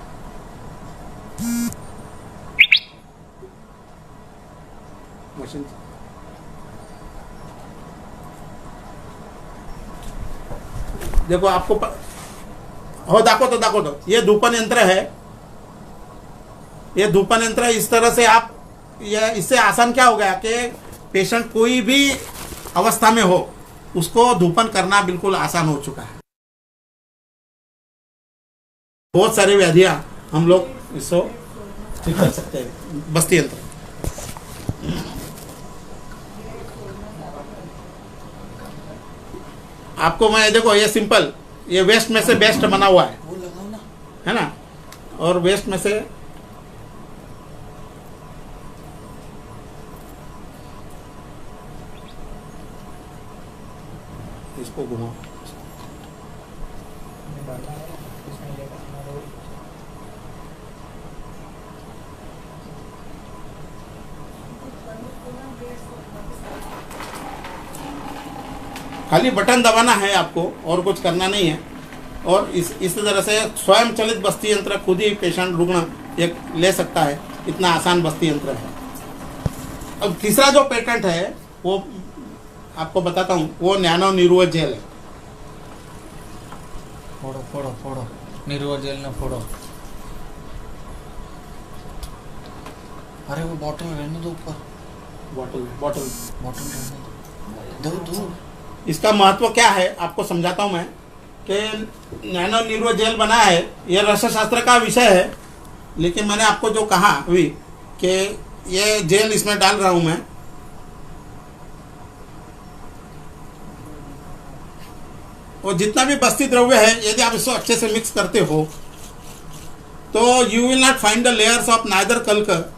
मशीन देखो आपको हो दाखो तो ये धूपन यंत्र है। ये धूपन यंत्र इस तरह से आप ये इससे आसान क्या हो गया कि पेशेंट कोई भी अवस्था में हो उसको धूपन करना बिल्कुल आसान हो चुका है। बहुत सारी व्याधियां हम लोग इसको ठीक कर सकते हैं बस्ती यंत्र। आपको मैं देखो ये सिंपल, ये वेस्ट में से बेस्ट बना हुआ है, वो लगाओ ना, है ना। और वेस्ट में से इसको घुमाओ। खाली बटन दबाना है आपको और कुछ करना नहीं है। और इस तरह से स्वयं चलित बस्ती यंत्र खुद ही पेशेंट रुग्ण एक ले सकता है। इतना आसान बस्ती यंत्र है। अब तीसरा जो पेटेंट है वो आपको बताता हूँ, वो नैनो न्यूरो जेल है। फोड़ो फोड़ो फोड़ो, न्यूरो जेल ना फोड़ो। अरे वो बॉटल रहने दो ऊपर, बॉटल रहने दो, दो। इसका महत्व क्या है आपको समझाता हूँ मैं कि नैनो न्यूरो जेल बना है। यह रसायन शास्त्र का विषय है, लेकिन मैंने आपको जो कहा अभी कि ये जेल इसमें डाल रहा हूँ मैं। और जितना भी बस्ती द्रव्य है यदि आप इसको अच्छे से मिक्स करते हो तो you will not find the layers of neither कल्क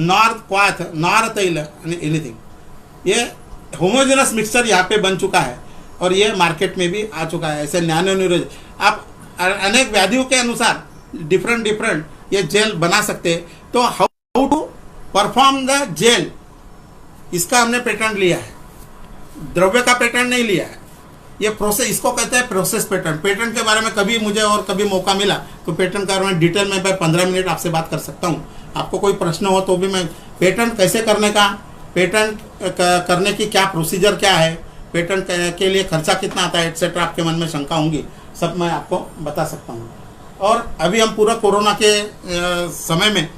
नॉर क्वाथ नॉर तैल एनीथिंग। ये होमोजेनस मिक्सचर यहाँ पे बन चुका है और ये मार्केट में भी आ चुका है। ऐसे नैनो न्यूरो आप अनेक व्याधियों के अनुसार डिफरेंट ये जेल बना सकते हैं। तो how to perform the gel, इसका हमने पेटेंट लिया है, द्रव्य का पेटेंट नहीं लिया है। ये प्रोसेस, इसको कहते हैं प्रोसेस पेटेंट। पेटेंट के बारे में कभी मुझे और कभी मौका मिला तो पेटेंट का मैं डिटेल में 15 मिनट आपसे बात कर सकता हूँ। आपको कोई प्रश्न हो तो भी मैं पेटेंट कैसे करने का, पेटेंट करने की क्या प्रोसीजर क्या है, पेटेंट के लिए खर्चा कितना आता है एटसेट्रा, आपके मन में शंका होंगी, सब मैं आपको बता सकता हूँ। और अभी हम पूरा कोरोना के समय में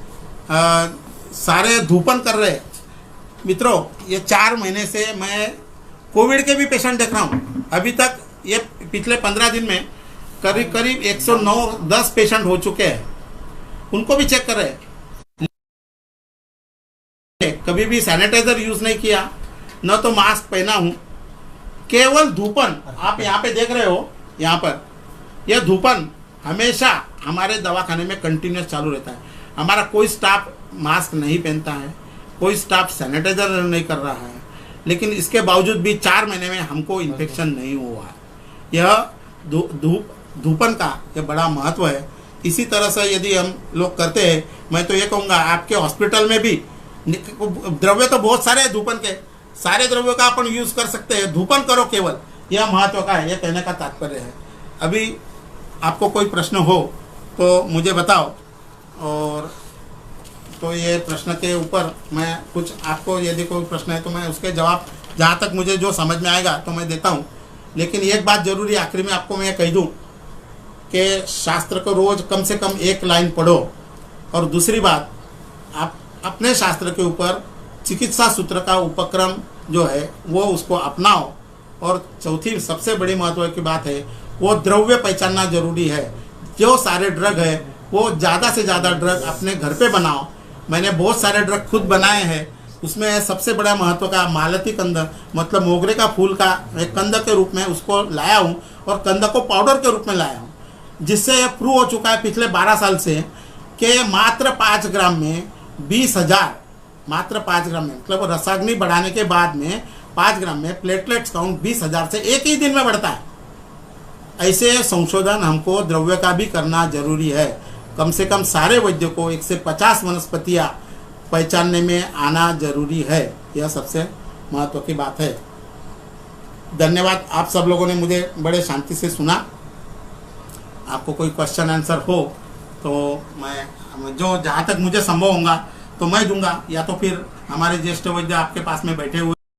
सारे धूपन कर रहे हैं मित्रों। ये 4 महीने से मैं कोविड के भी पेशेंट देख रहा हूँ। अभी तक ये पिछले 15 दिन में करीब 109-10 पेशेंट हो चुके हैं, उनको भी चेक कर रहे हैं। कभी भी सैनिटाइजर यूज नहीं किया, न तो मास्क पहना हूं, केवल धूपन। आप यहाँ पे देख रहे हो, यहाँ पर यह धूपन हमेशा हमारे दवाखाने में कंटिन्यूस चालू रहता है। हमारा कोई स्टाफ मास्क नहीं पहनता है, कोई स्टाफ सैनिटाइजर नहीं कर रहा है, लेकिन इसके बावजूद भी 4 महीने में हमको इन्फेक्शन नहीं हुआ। यह धूपन का यह बड़ा महत्व है। इसी तरह से यदि हम लोग करते हैं, मैं तो ये कहूँगा आपके हॉस्पिटल में भी द्रव्य तो बहुत सारे हैं, धूपन के सारे द्रव्यों का अपन यूज कर सकते हैं, धूपन करो केवल, यह महत्व का है, यह कहने का तात्पर्य है। अभी आपको कोई प्रश्न हो तो मुझे बताओ। और तो ये प्रश्न के ऊपर मैं कुछ आपको, यदि कोई प्रश्न है तो मैं उसके जवाब जहाँ तक मुझे जो समझ में आएगा तो मैं देता हूँ। लेकिन एक बात जरूरी आखिरी में आपको मैं कह दूँ कि शास्त्र को रोज कम से कम 1 लाइन पढ़ो। और दूसरी बात, आप अपने शास्त्र के ऊपर चिकित्सा सूत्र का उपक्रम जो है वो उसको अपनाओ। और चौथी सबसे बड़ी महत्व की बात है, वो द्रव्य पहचानना जरूरी है। जो सारे ड्रग है वो ज़्यादा से ज़्यादा ड्रग अपने घर पे बनाओ। मैंने बहुत सारे ड्रग खुद बनाए हैं, उसमें सबसे बड़ा महत्व का मालती कंद, मतलब मोगरे का फूल का एक कंद के रूप में उसको लाया हूँ और कंद को पाउडर के रूप में लाया हूँ, जिससे यह प्रूव हो चुका है पिछले 12 साल से कि मात्र 5 ग्राम में 20,000, मात्र 5 ग्राम में, मतलब रसाग्नि बढ़ाने के बाद में 5 ग्राम में प्लेटलेट्स काउंट 20,000 से एक ही दिन में बढ़ता है। ऐसे संशोधन हमको द्रव्य का भी करना जरूरी है। कम से कम सारे वैद्य को 1 से 50 वनस्पतियाँ पहचानने में आना जरूरी है। यह सबसे महत्व की बात है। धन्यवाद, आप सब लोगों ने मुझे बड़े शांति से सुना। आपको कोई क्वेश्चन आंसर हो तो मैं जो जहाँ तक मुझे संभव होगा तो मैं दूंगा, या तो फिर हमारे ज्येष्ठ वैद्य आपके पास में बैठे हुए